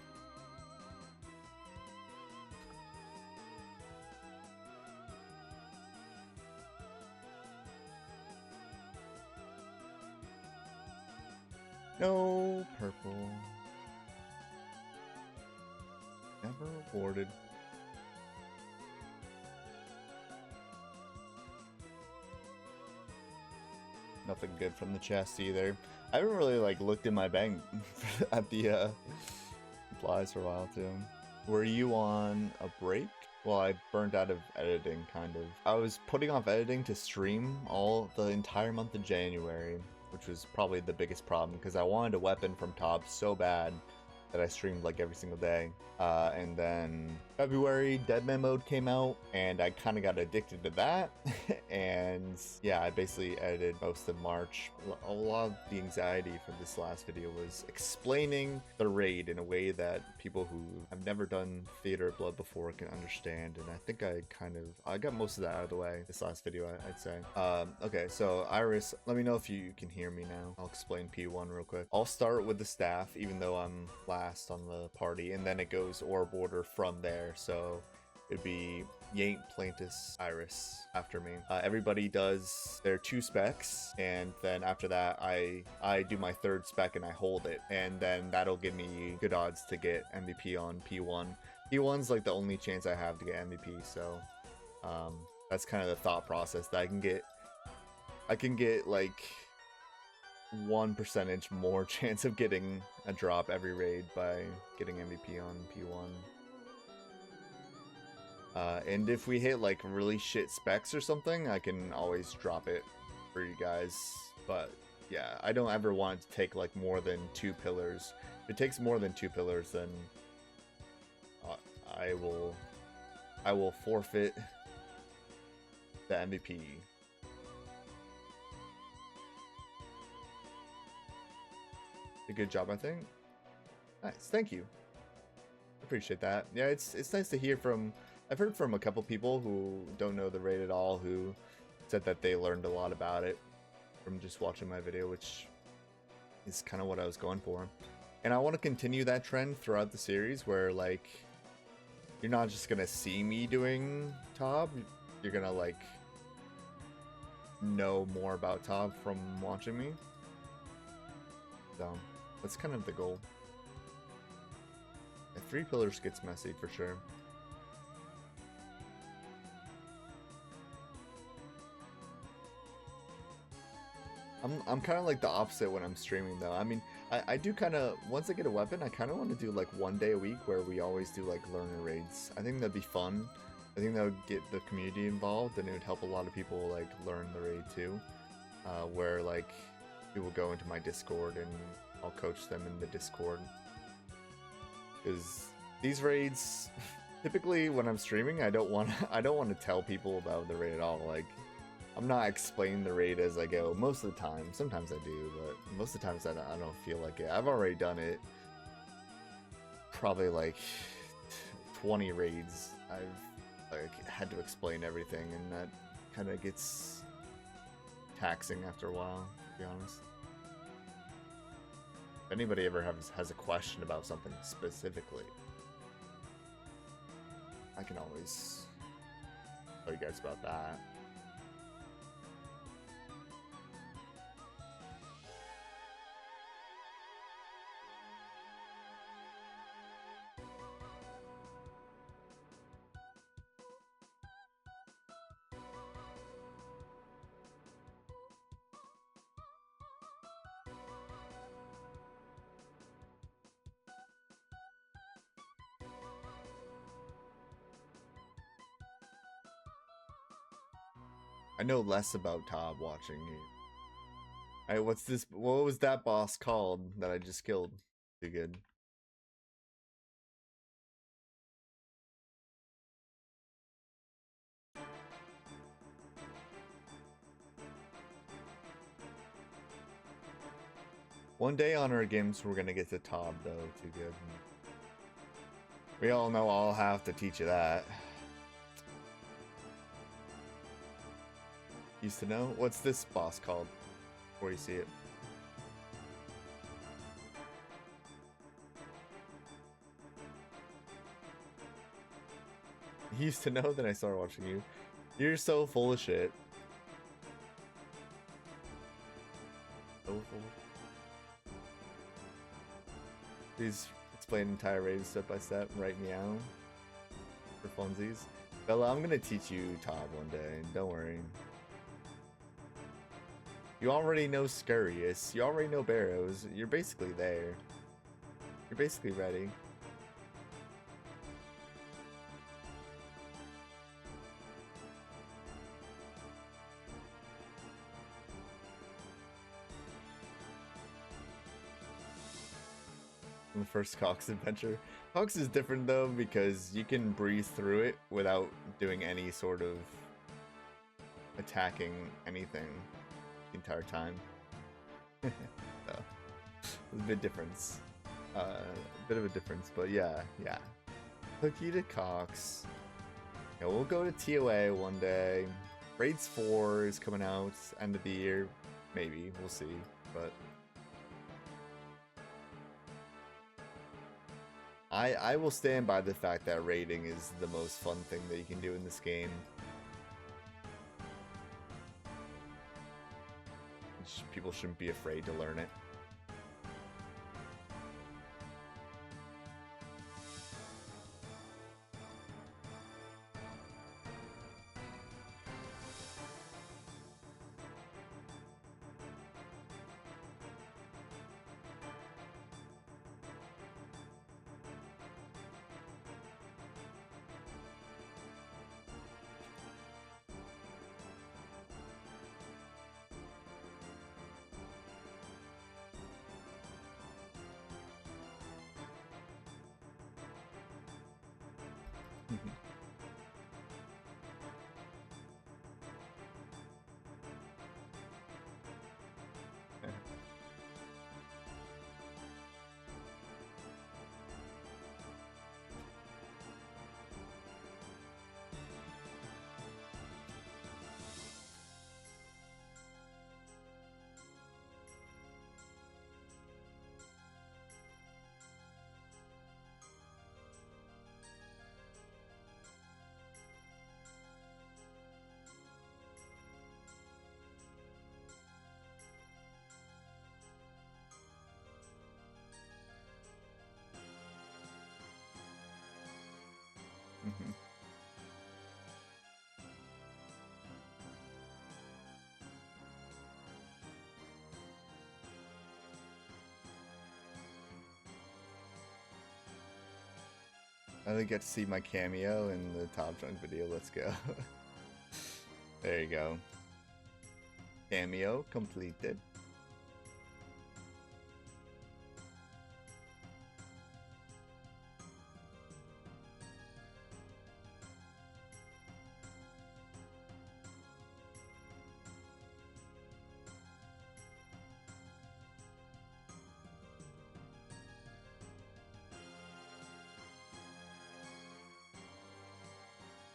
No purple. Never rewarded. Nothing good from the chest either. I haven't really like looked in my bank at the supplies for a while too. Were you on a break? Well, I burned out of editing, kind of. I was putting off editing to stream all the entire month of January, which was probably the biggest problem because I wanted a weapon from Top so bad that I streamed like every single day. And then February, Deadman mode came out, and I kind of got addicted to that. And yeah, I basically edited most of March. A lot of the anxiety from this last video was explaining the raid in a way that people who have never done Theater of Blood before can understand. And I think I got most of that out of the way this last video, I'd say. Okay, so Iris, let me know if you can hear me now. I'll explain P1 real quick. I'll start with the staff, even though I'm last on the party, and then it goes orb order from there. So it'd be Yaint, Plantis, Iris after me. Everybody does their 2 specs, and then after that I do my 3rd spec and I hold it, and then that'll give me good odds to get MVP on P1. P1's like the only chance I have to get MVP, so that's kind of the thought process, that I can get like 1% more chance of getting a drop every raid by getting MVP on P1. And if we hit like really shit specs or something, I can always drop it for you guys. But yeah, I don't ever want it to take like more than 2 pillars. If it takes more than 2 pillars, then I will forfeit the MVP. A good job, I think. Nice, thank you. Appreciate that. Yeah, it's nice to hear from. I've heard from a couple people who don't know the raid at all, who said that they learned a lot about it from just watching my video, which is kind of what I was going for. And I want to continue that trend throughout the series, where like you're not just gonna see me doing Tob, you're gonna like know more about Tob from watching me. So that's kind of the goal. 3 pillars gets messy for sure. I'm kind of like the opposite when I'm streaming though. I mean, I do kind of, once I get a weapon, I kind of want to do like 1 day a week where we always do like learner raids. I think that'd be fun. I think that would get the community involved, and it would help a lot of people like learn the raid too. Where like people go into my Discord and I'll coach them in the Discord. Because these raids, typically when I'm streaming, I don't want to tell people about the raid at all. Like, I'm not explaining the raid as I go most of the time. Sometimes I do, but most of the times I don't feel like it. I've already done it. Probably like 20 raids. I've like had to explain everything, and that kind of gets taxing after a while, to be honest. If anybody ever has a question about something specifically, I can always tell you guys about that. I know less about Tob watching you. Alright, what's this? What was that boss called that I just killed? Too good. One day on our games, we're gonna get to Tob though. Too good. We all know I'll have to teach you that. Used to know? What's this boss called? Before you see it. You used to know that I started watching you. You're so full of shit. So full. Please explain entire raid step by step. Right meow. For funsies. Bella, I'm gonna teach you Tob one day. Don't worry. You already know Scurrius. You already know Barrows. You're basically there. You're basically ready. The first Cox adventure. Cox is different though because you can breeze through it without doing any sort of attacking anything the entire time. So, a bit difference. A bit of a difference, but yeah. Hook you to Cox. Yeah, we'll go to TOA one day. Raids 4 is coming out end of the year. Maybe. We'll see. But I will stand by the fact that raiding is the most fun thing that you can do in this game. People shouldn't be afraid to learn it. I didn't get to see my cameo in the Top Trunk video. Let's go. There you go. Cameo completed.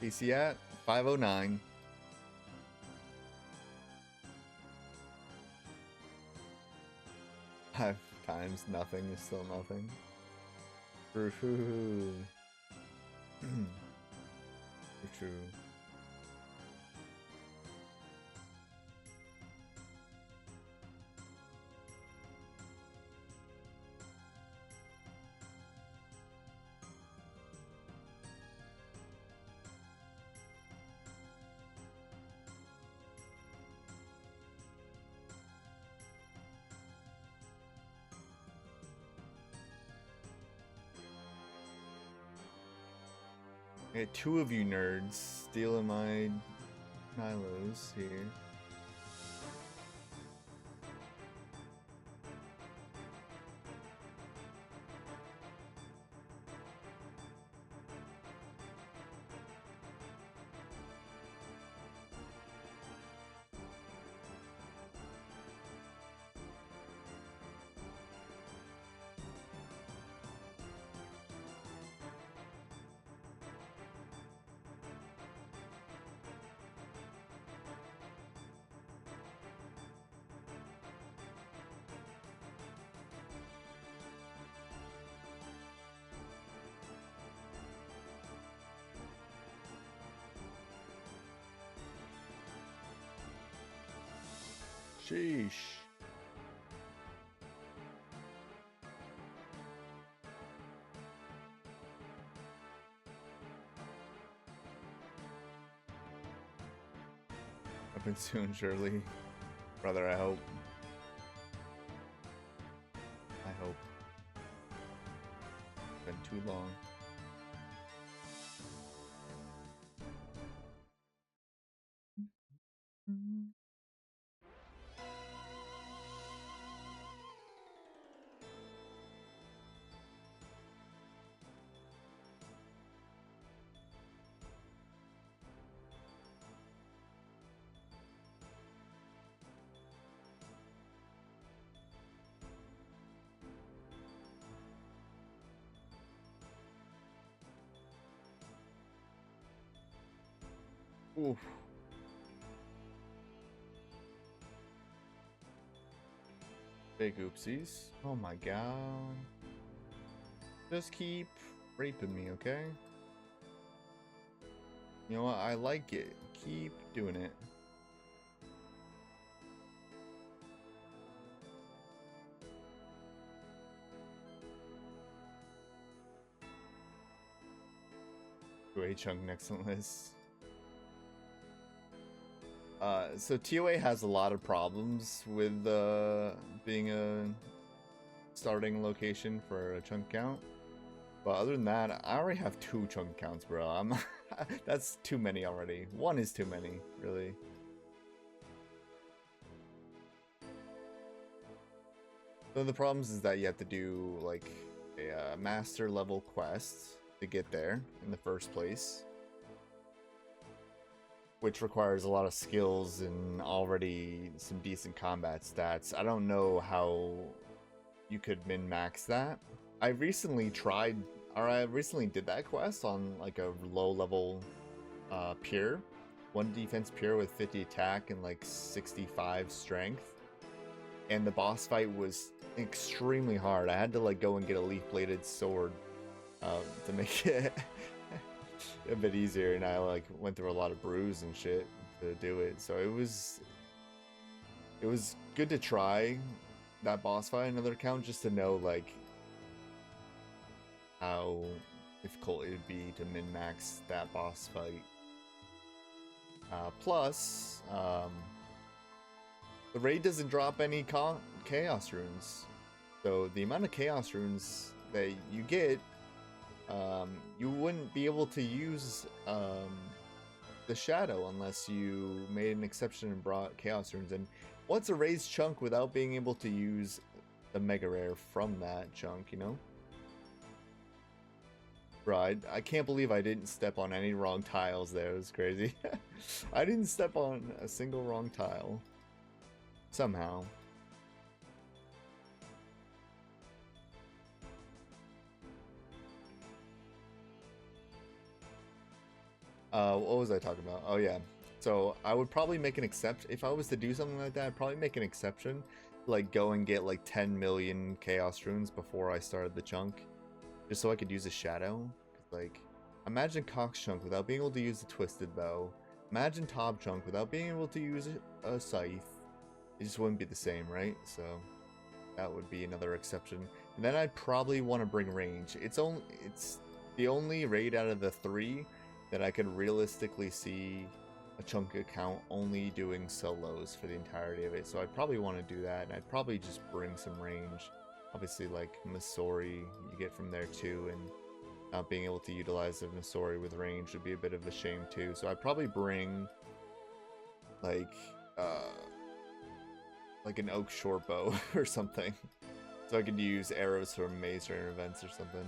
PC at 509. 5 times nothing is still nothing. True. True. I got 2 of you nerds stealing my Nilos here. Sheesh. Happen soon, surely. Brother, I hope. I hope. It's been too long. Oof. Big oopsies. Oh my god. Just keep raping me, okay? You know what? I like it. Keep doing it. TOA chunk next on list. So TOA has a lot of problems with being a starting location for a chunk count. But other than that, I already have 2 chunk counts, bro. That's too many already. 1 is too many, really. One of the problems is that you have to do like a master level quest to get there in the first place, which requires a lot of skills and already some decent combat stats. I don't know how you could min-max that. I recently did that quest on like a low level pure, 1 defense pure with 50 attack and like 65 strength, and the boss fight was extremely hard. I had to like go and get a leaf bladed sword to make it a bit easier, and I like went through a lot of brews and shit to do it. So it was good to try that boss fight another account just to know like how difficult it would be to min-max that boss fight. Plus, the raid doesn't drop any chaos runes, so the amount of chaos runes that you get, you wouldn't be able to use the shadow unless you made an exception and brought chaos runes. And what's a raised chunk without being able to use the mega rare from that chunk, you know? Bro, I can't believe I didn't step on any wrong tiles there. It was crazy. I didn't step on a single wrong tile. Somehow. What was I talking about? Oh yeah. So I would probably make an exception if I was to do something like that. I'd probably make an exception, like go and get like 10 million chaos runes before I started the chunk, just so I could use a shadow. Like, imagine Cox chunk without being able to use the twisted bow. Imagine Top chunk without being able to use a scythe. It just wouldn't be the same, right? So that would be another exception. And then I'd probably want to bring range. It's the only raid out of the 3 that I could realistically see a chunk account only doing solos for the entirety of it. So I'd probably want to do that, and I'd probably just bring some range. Obviously, like Masori, you get from there too, and not being able to utilize a Masori with range would be a bit of a shame too. So I'd probably bring like an oak short bow or something, so I could use arrows from maze runner events or something.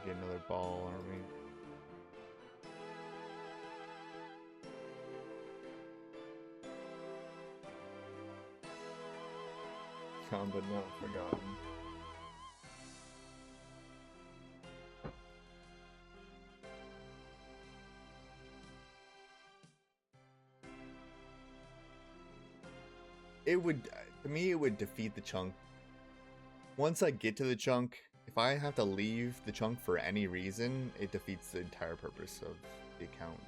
Get another ball, aren't we? Found but not forgotten. It would, to me, it would defeat the chunk. Once I get to the chunk, if I have to leave the chunk for any reason, it defeats the entire purpose of the account.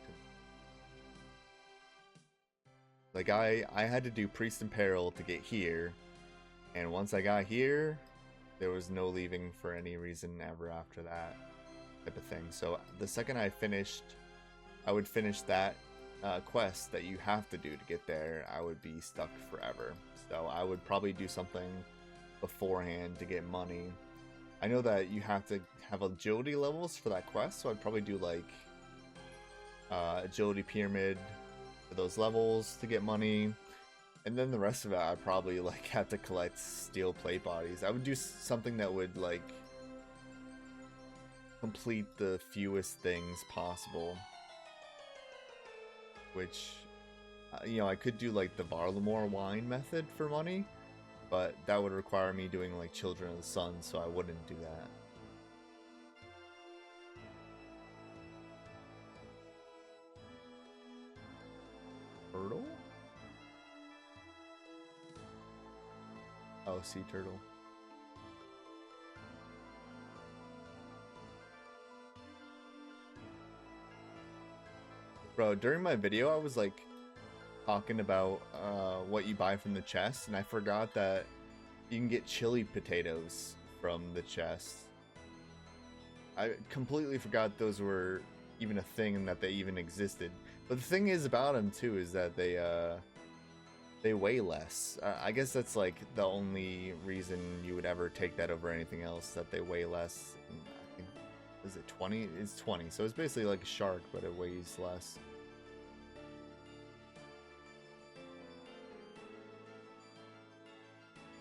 Like, I had to do Priest in Peril to get here, and once I got here, there was no leaving for any reason ever after that type of thing. So the second I would finish that quest that you have to do to get there, I would be stuck forever. So I would probably do something beforehand to get money. I know that you have to have agility levels for that quest, so I'd probably do like agility pyramid for those levels to get money, and then the rest of it I'd probably like have to collect steel plate bodies. I would do something that would like complete the fewest things possible, which you know, I could do like the Varlamore wine method for money, but that would require me doing like Children of the Sun, so I wouldn't do that. Turtle? Oh, sea turtle. Bro, during my video, I was like talking about what you buy from the chest, and I forgot that you can get chili potatoes from the chest. I completely forgot those were even a thing and that they even existed. But the thing is about them too is that they weigh less. I guess that's like the only reason you would ever take that over anything else, that they weigh less. I think, is it 20? It's 20, so it's basically like a shark, but it weighs less.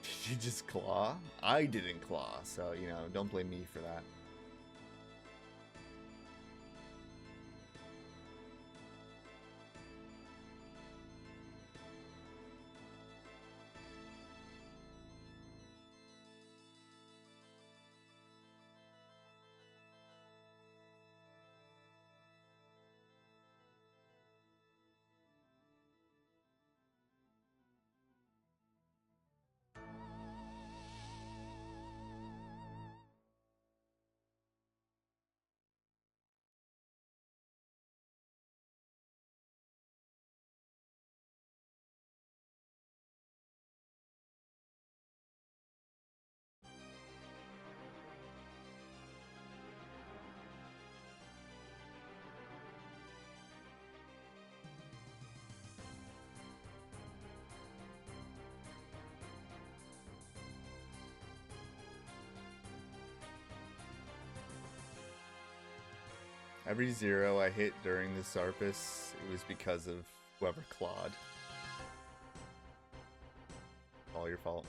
Did you just claw? I didn't claw, so, you know, don't blame me for that. Every 0 I hit during the Sarpus, it was because of whoever clawed. All your fault.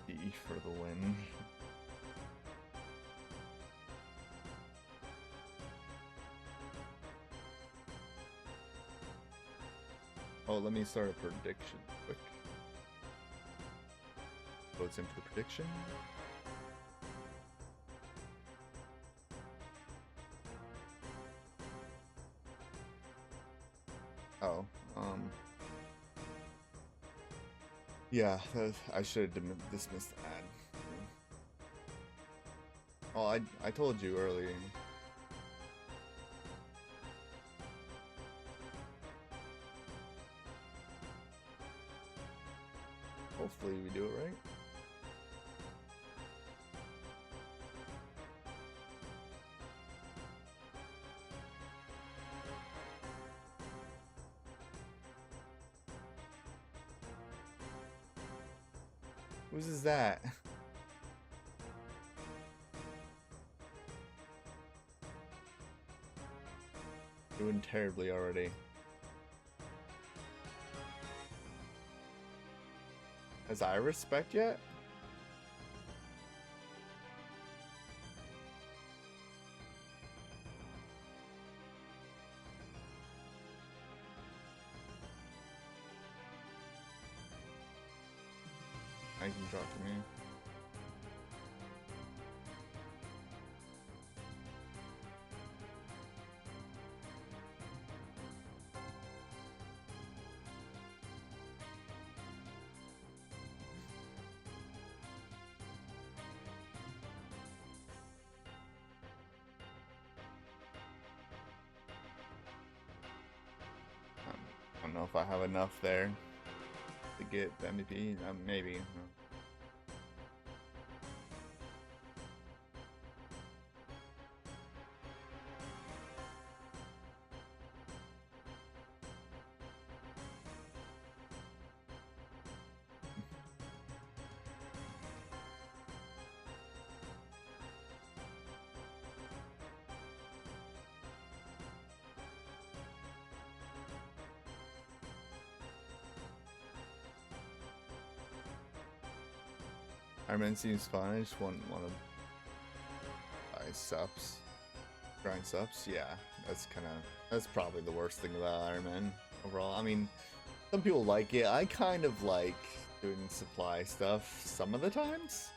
Jeez. for the win. Oh, let me start a prediction quick. Votes in for the prediction. Oh, yeah, I should have dismissed the ad. Oh, I told you earlier. Hopefully we do it right. Whose is that? Doing terribly already. Has Iris spec yet? I can drop to me. I don't know if I have enough there to get the MVP. Maybe. Iron Man seems fun. I just want to buy subs. Grind subs. Yeah, that's probably the worst thing about Iron Man overall. I mean, some people like it. I kind of like doing supply stuff some of the times.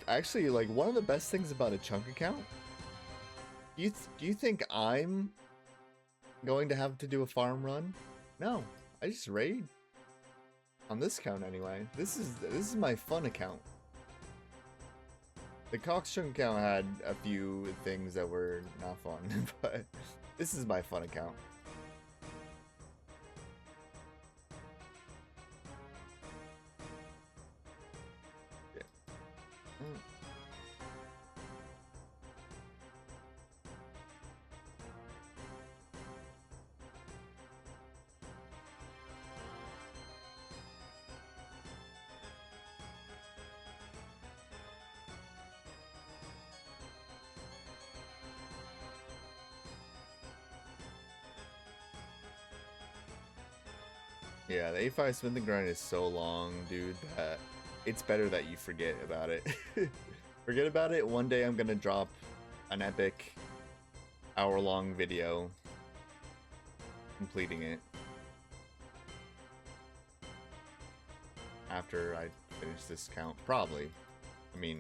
Actually, like, one of the best things about a chunk account. Do you think I'm going to have to do a farm run? No, I just raid. On this account anyway. This is my fun account. The Cox chunk account had a few things that were not fun, but this is my fun account. Yeah. Yeah, the A5 smithing grind is so long, dude, that it's better that you forget about it. Forget about it. One day I'm gonna drop an epic hour-long video completing it after I finish this count. Probably. I mean,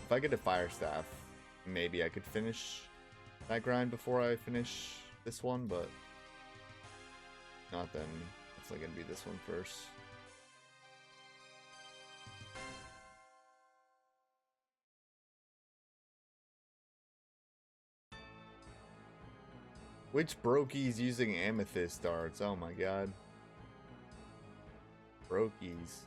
if I get a fire staff, maybe I could finish that grind before I finish this one, but not then. It's gonna be this one first. Which brokies using amethyst darts? Oh my god. Brokies.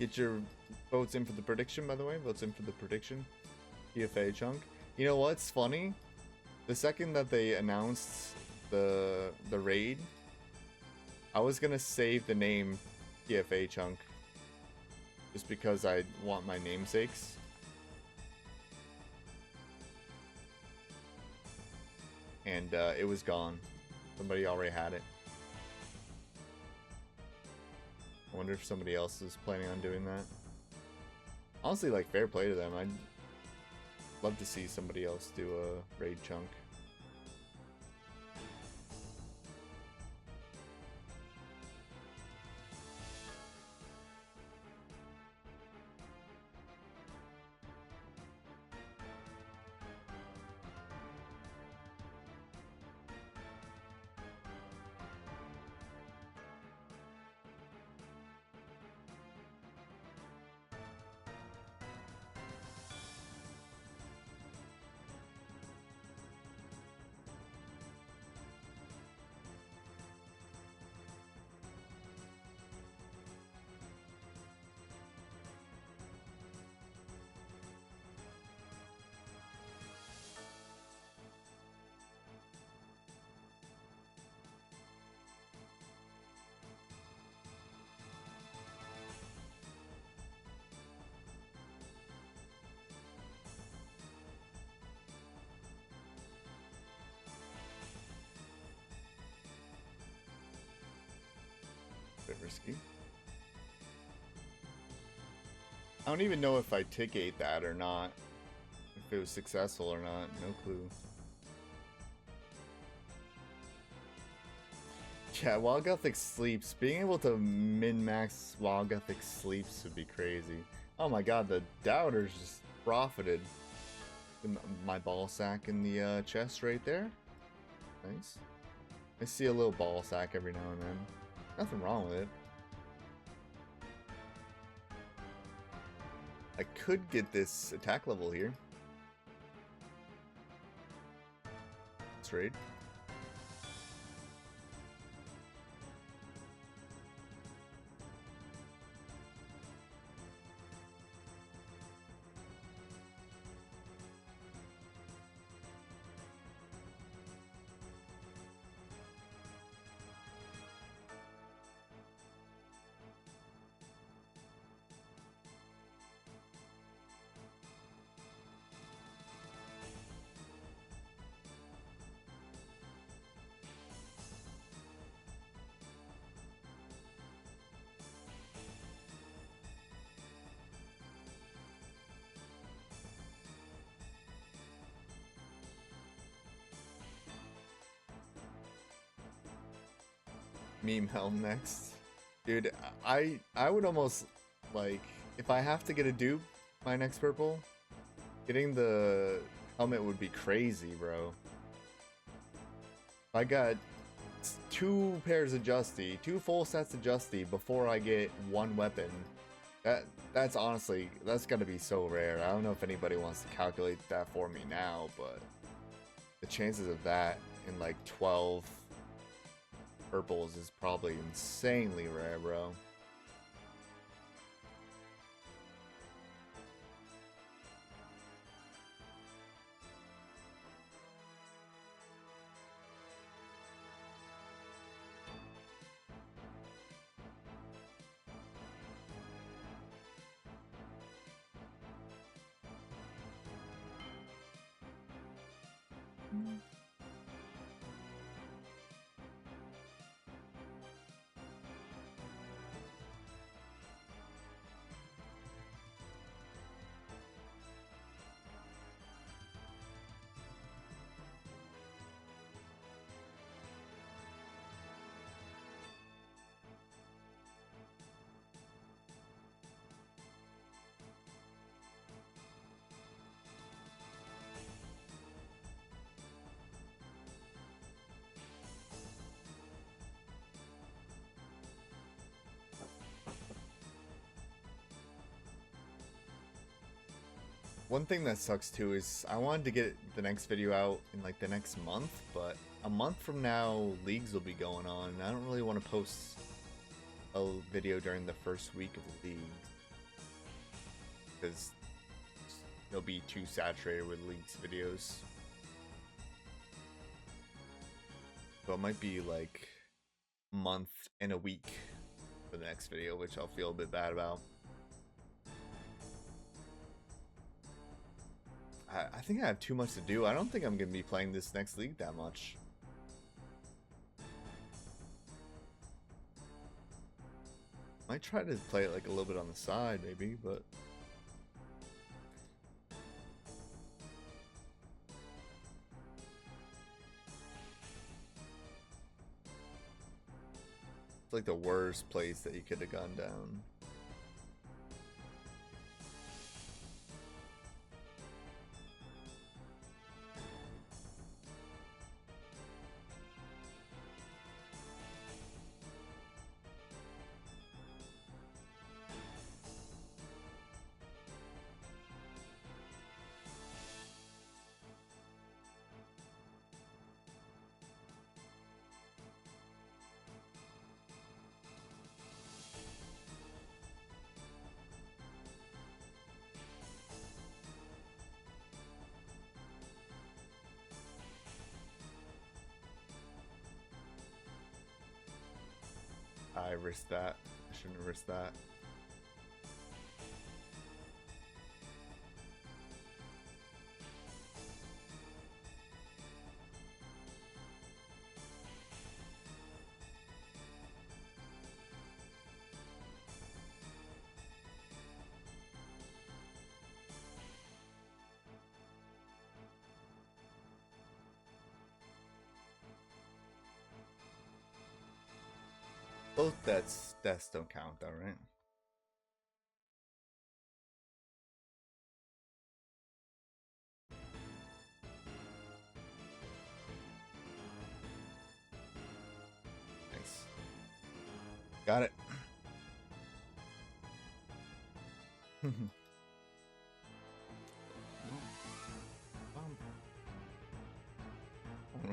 Get your votes in for the prediction, by the way. Votes in for the prediction. PFA chunk. You know what's funny? The second that they announced the raid, I was gonna save the name PFA Chunk just because I want my namesakes. And it was gone. Somebody already had it. I wonder if somebody else is planning on doing that. Honestly, like, fair play to them. I'd love to see somebody else do a raid chunk. Bit risky. I don't even know if I ticket that or not. If it was successful or not. No clue. Yeah, Wild Gothic sleeps. Being able to min-max Wild Gothic sleeps would be crazy. Oh my god, the doubters just profited. My ball sack in the chest right there. Nice. I see a little ball sack every now and then. Nothing wrong with it. I could get this attack level here. Let's raid. Meme helm next. Dude, I would almost, like, if I have to get a dupe my next purple, getting the helmet would be crazy, bro. I got 2 pairs of Justy, 2 full sets of Justy before I get 1 weapon. That's honestly, that's gotta be so rare. I don't know if anybody wants to calculate that for me now, but the chances of that in like 12 purples is probably insanely rare, bro. One thing that sucks too is I wanted to get the next video out in like the next month, but a month from now leagues will be going on. I don't really want to post a video during the first week of the league because they'll be too saturated with leagues videos. So it might be like a month and a week for the next video, which I'll feel a bit bad about. I think I have too much to do. I don't think I'm going to be playing this next league that much. Might try to play it like a little bit on the side maybe, but it's like the worst place that you could have gone down. I risked that. I shouldn't have risked that. Both deaths don't count though, right? Nice. Got it. One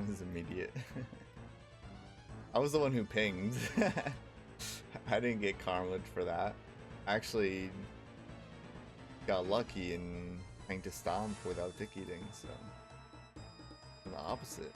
was immediate. I was the one who pinged. I didn't get karmed for that. I actually got lucky and pinged to stomp without dick eating, so I'm the opposite.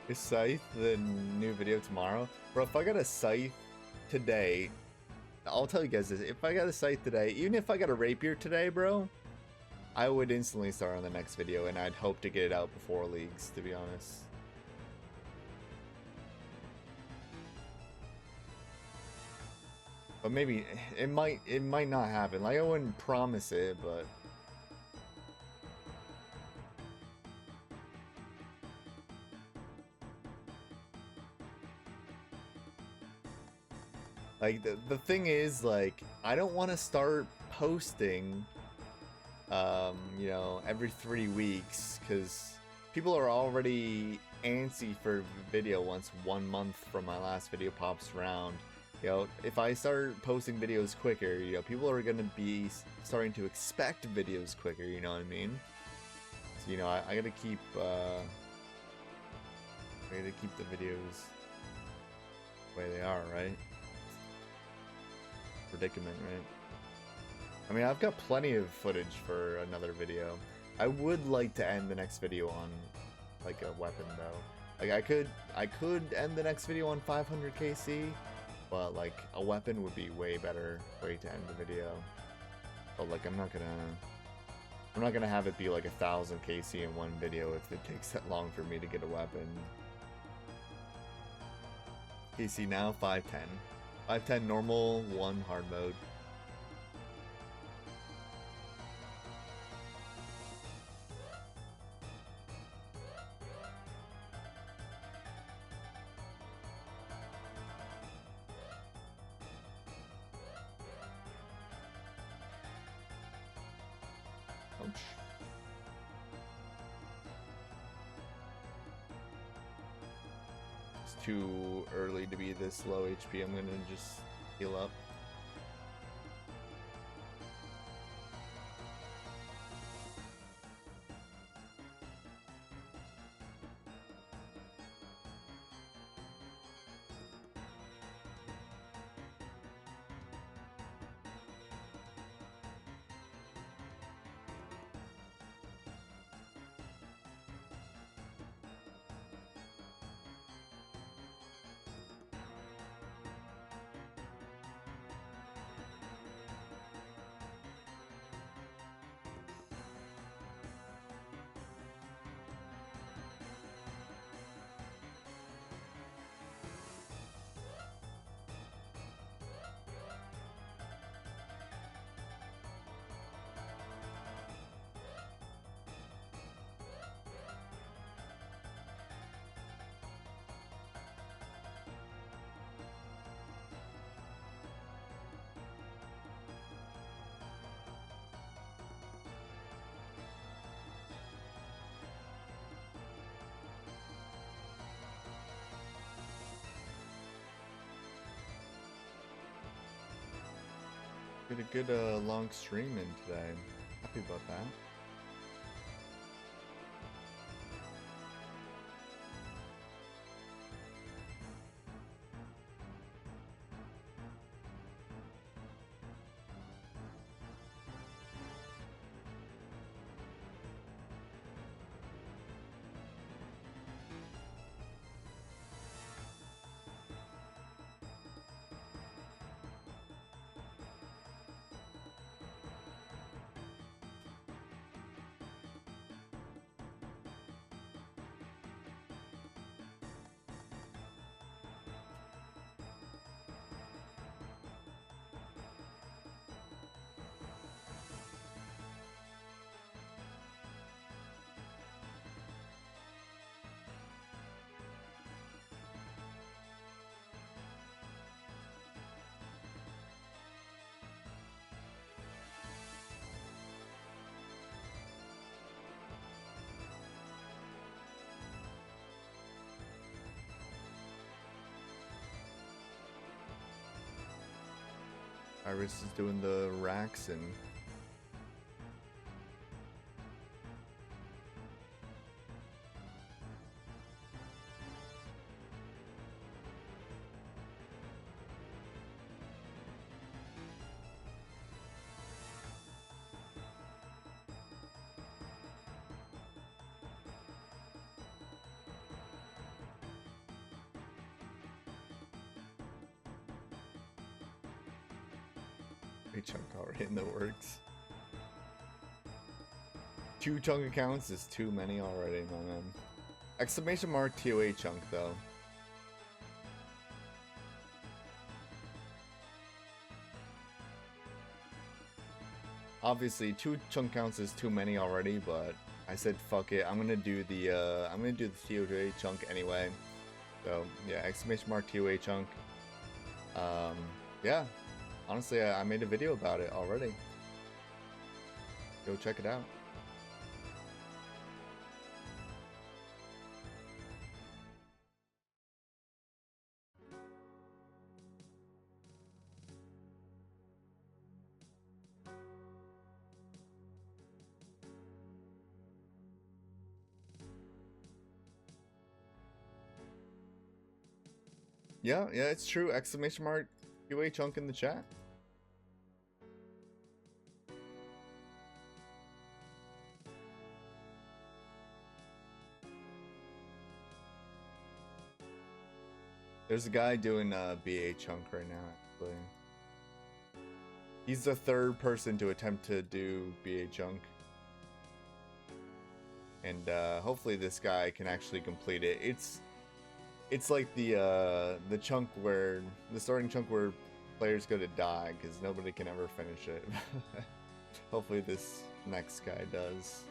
Is Scythe the new video tomorrow? Bro, if I got a Scythe today, I'll tell you guys this. If I got a Scythe today, even if I got a Rapier today, bro, I would instantly start on the next video, and I'd hope to get it out before Leagues, to be honest. But maybe, it might not happen. Like, I wouldn't promise it, but... Like, the thing is, like, I don't want to start posting, you know, every 3 weeks, because people are already antsy for video once 1 month from my last video pops around. You know, if I start posting videos quicker, you know, people are going to be starting to expect videos quicker, you know what I mean? So, you know, I gotta keep, the videos the way they are, right? Predicament, right? I mean, I've got plenty of footage for another video. I would like to end the next video on like a weapon though. Like I could end the next video on 500 KC, but like a weapon would be way better way to end the video. But like I'm not gonna have it be like 1,000 KC in one video if it takes that long for me to get a weapon. KC now 510. 510 normal, 1 hard mode. It's too early to be this low HP. I'm gonna just heal up. Get a good long stream in today. Happy about that. Iris is doing the racks and a chunk already in the works. 2 chunk accounts is too many already, my man. Exclamation mark TOA chunk though. Obviously 2 chunk counts is too many already, but I said fuck it. I'm gonna do the TOA chunk anyway. So yeah, exclamation mark TOA chunk. Yeah. Honestly, I made a video about it already. Go check it out. Yeah, it's true. Exclamation mark TOA chunk in the chat. There's a guy doing BA chunk right now, actually. He's the 3rd person to attempt to do BA chunk. And hopefully this guy can actually complete it. It's like the chunk where the starting chunk where players go to die because nobody can ever finish it. Hopefully this next guy does.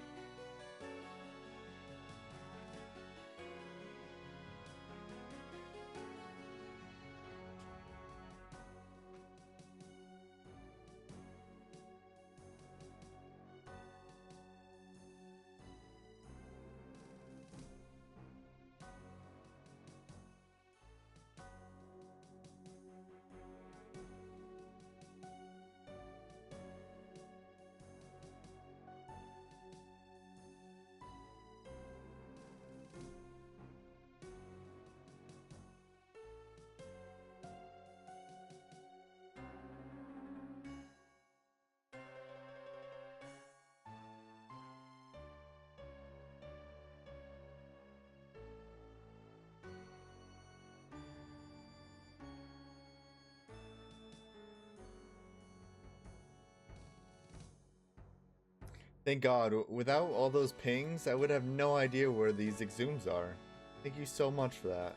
Thank God. Without all those pings, I would have no idea where these exhumes are. Thank you so much for that.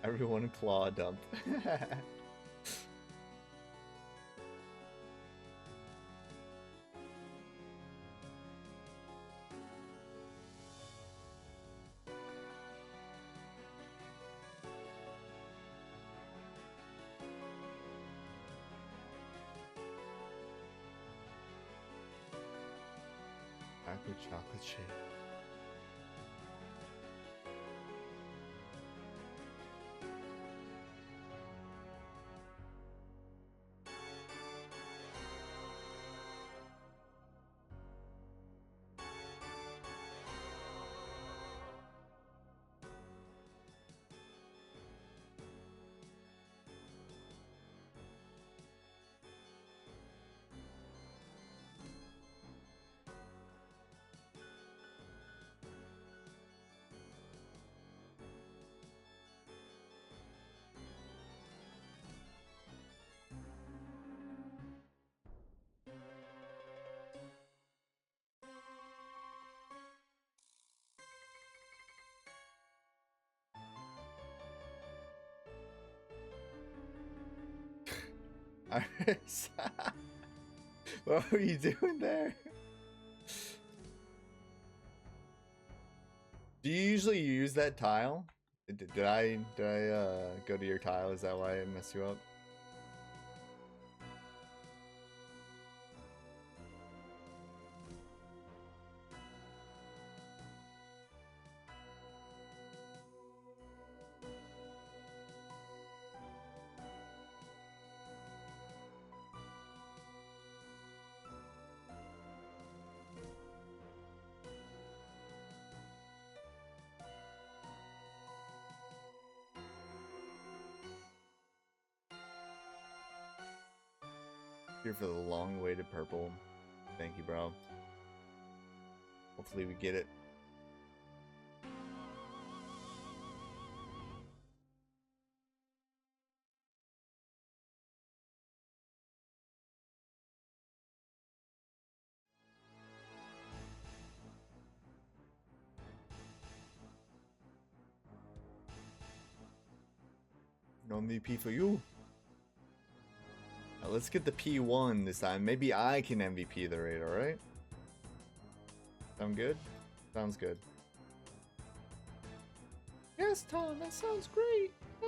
Everyone claw dump. Chocolate shake. Iris, what were you doing there? Do you usually use that tile? Did I go to your tile? Is that why I messed you up? Here for the long-awaited purple. Thank you, bro. Hopefully we get it. No MVP for you. Now let's get the P1 this time. Maybe I can MVP the raid, alright? Sound good? Sounds good. Yes, Tom, that sounds great. Yeah.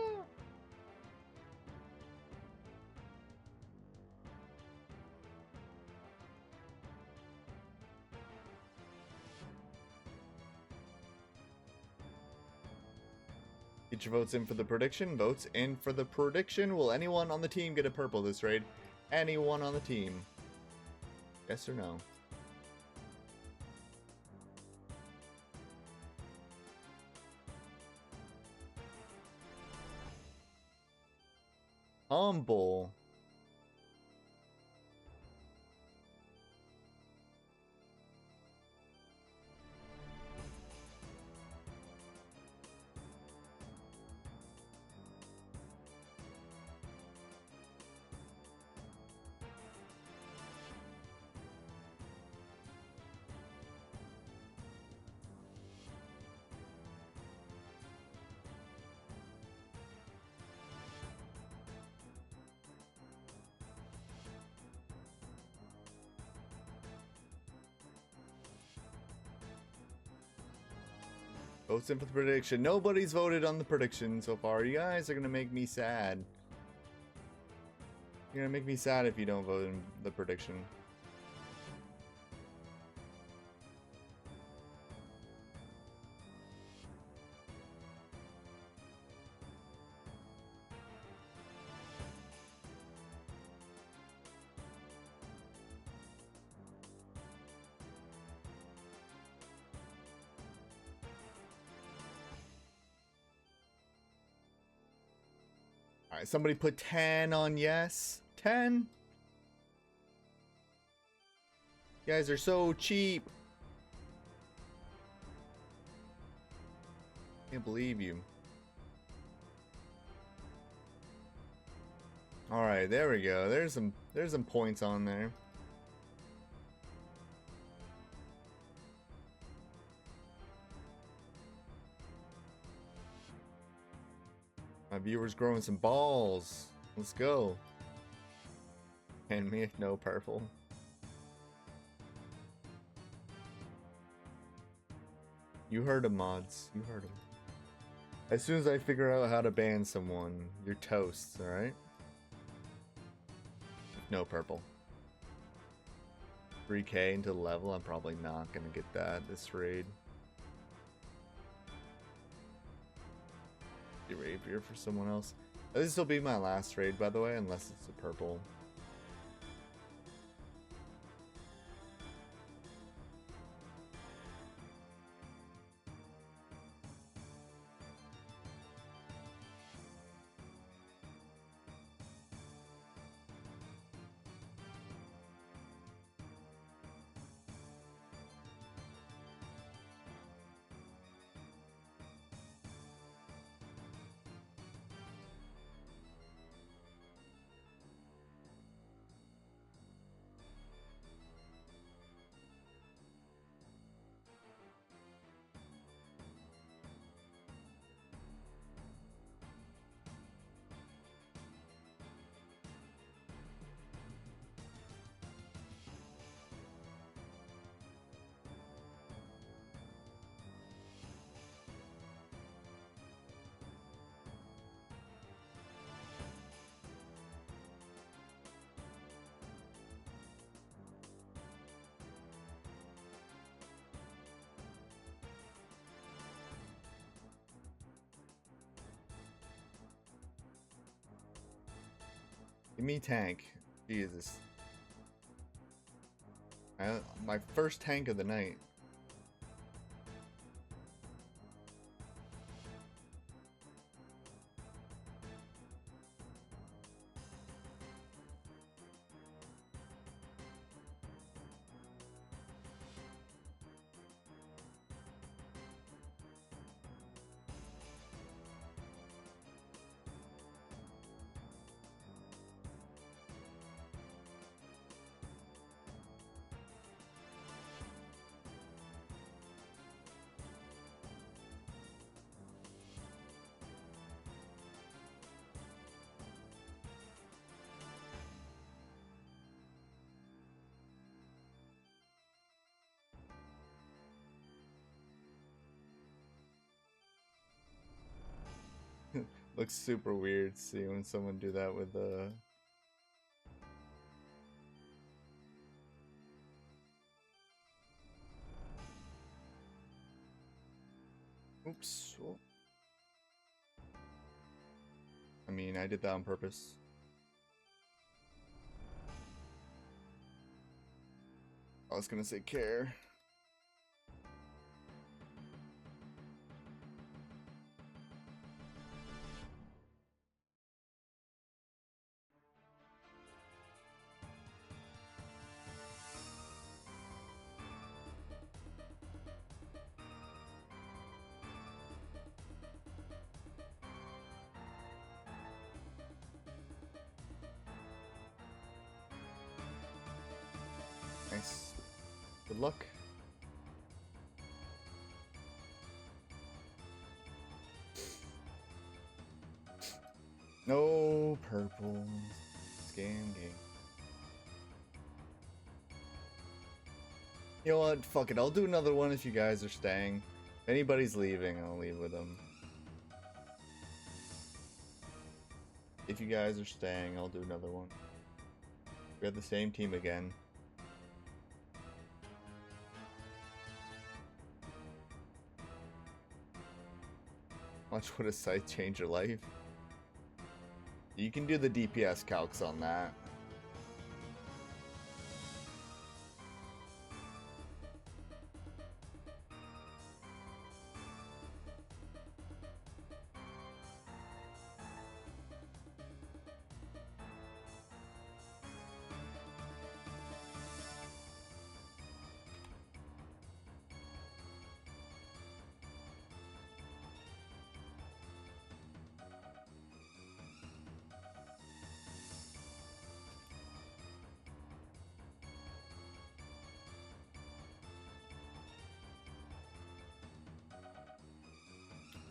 Get your votes in for the prediction. Votes in for the prediction. Will anyone on the team get a purple this raid? Anyone on the team? Yes or no? Humble. Votes in for the prediction. Nobody's voted on the prediction so far. You guys are gonna make me sad. You're gonna make me sad if you don't vote in the prediction. Alright, somebody put 10 on yes. 10? You guys are so cheap. Can't believe you. Alright, there we go. There's some points on there. My viewer's growing some balls. Let's go. And me, no purple. You heard him, mods. You heard him. As soon as I figure out how to ban someone, you're toast, alright? No purple. 3k into the level, I'm probably not gonna get that this raid. The rapier for someone else. This will be my last raid, by the way, unless it's a purple. Give me tank. Jesus. My first tank of the night. Looks super weird seeing someone do that with Oops. Oh. I mean, I did that on purpose. I was gonna say care. Nice. Good luck. No purple. Scam game. You know what? Fuck it. I'll do another one if you guys are staying. If anybody's leaving, I'll leave with them. If you guys are staying, I'll do another one. We have the same team again. Watch what a site change your life. You can do the DPS calcs on that.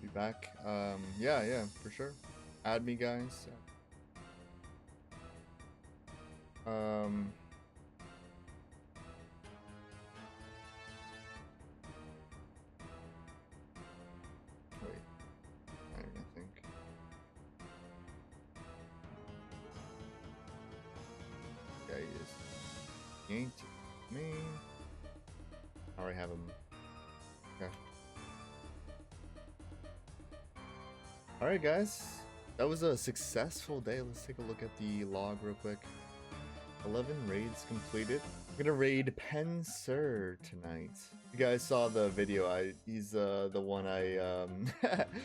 Be back. Yeah, for sure. add me, guys. Um, wait, I don't think. Yeah, he is. He ain't me. I already have him. Okay. Alright, guys. That was a successful day. Let's take a look at the log real quick. 11 raids completed. I'm gonna raid Pensur tonight. You guys saw the video. He's the one I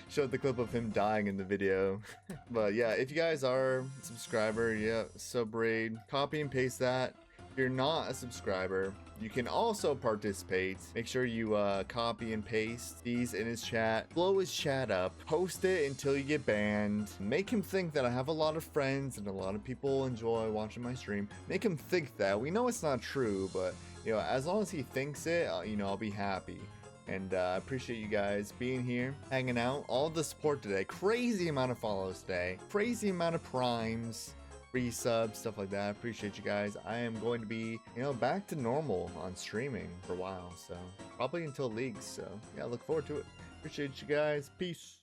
showed the clip of him dying in the video. But yeah, if you guys are a subscriber, yeah, sub raid, copy and paste that. If you're not a subscriber, you can also participate. Make sure you copy and paste these in his chat. Blow his chat up. Post it until you get banned. Make him think that I have a lot of friends and a lot of people enjoy watching my stream. Make him think that. We know it's not true, but you know, as long as he thinks it, you know, I'll be happy. And I appreciate you guys being here, hanging out, all the support today. Crazy amount of follows today. Crazy amount of primes. Resubs, stuff like that. I appreciate you guys. I am going to be, you know, back to normal on streaming for a while, so probably until leagues. So yeah, look forward to it. Appreciate you guys. Peace.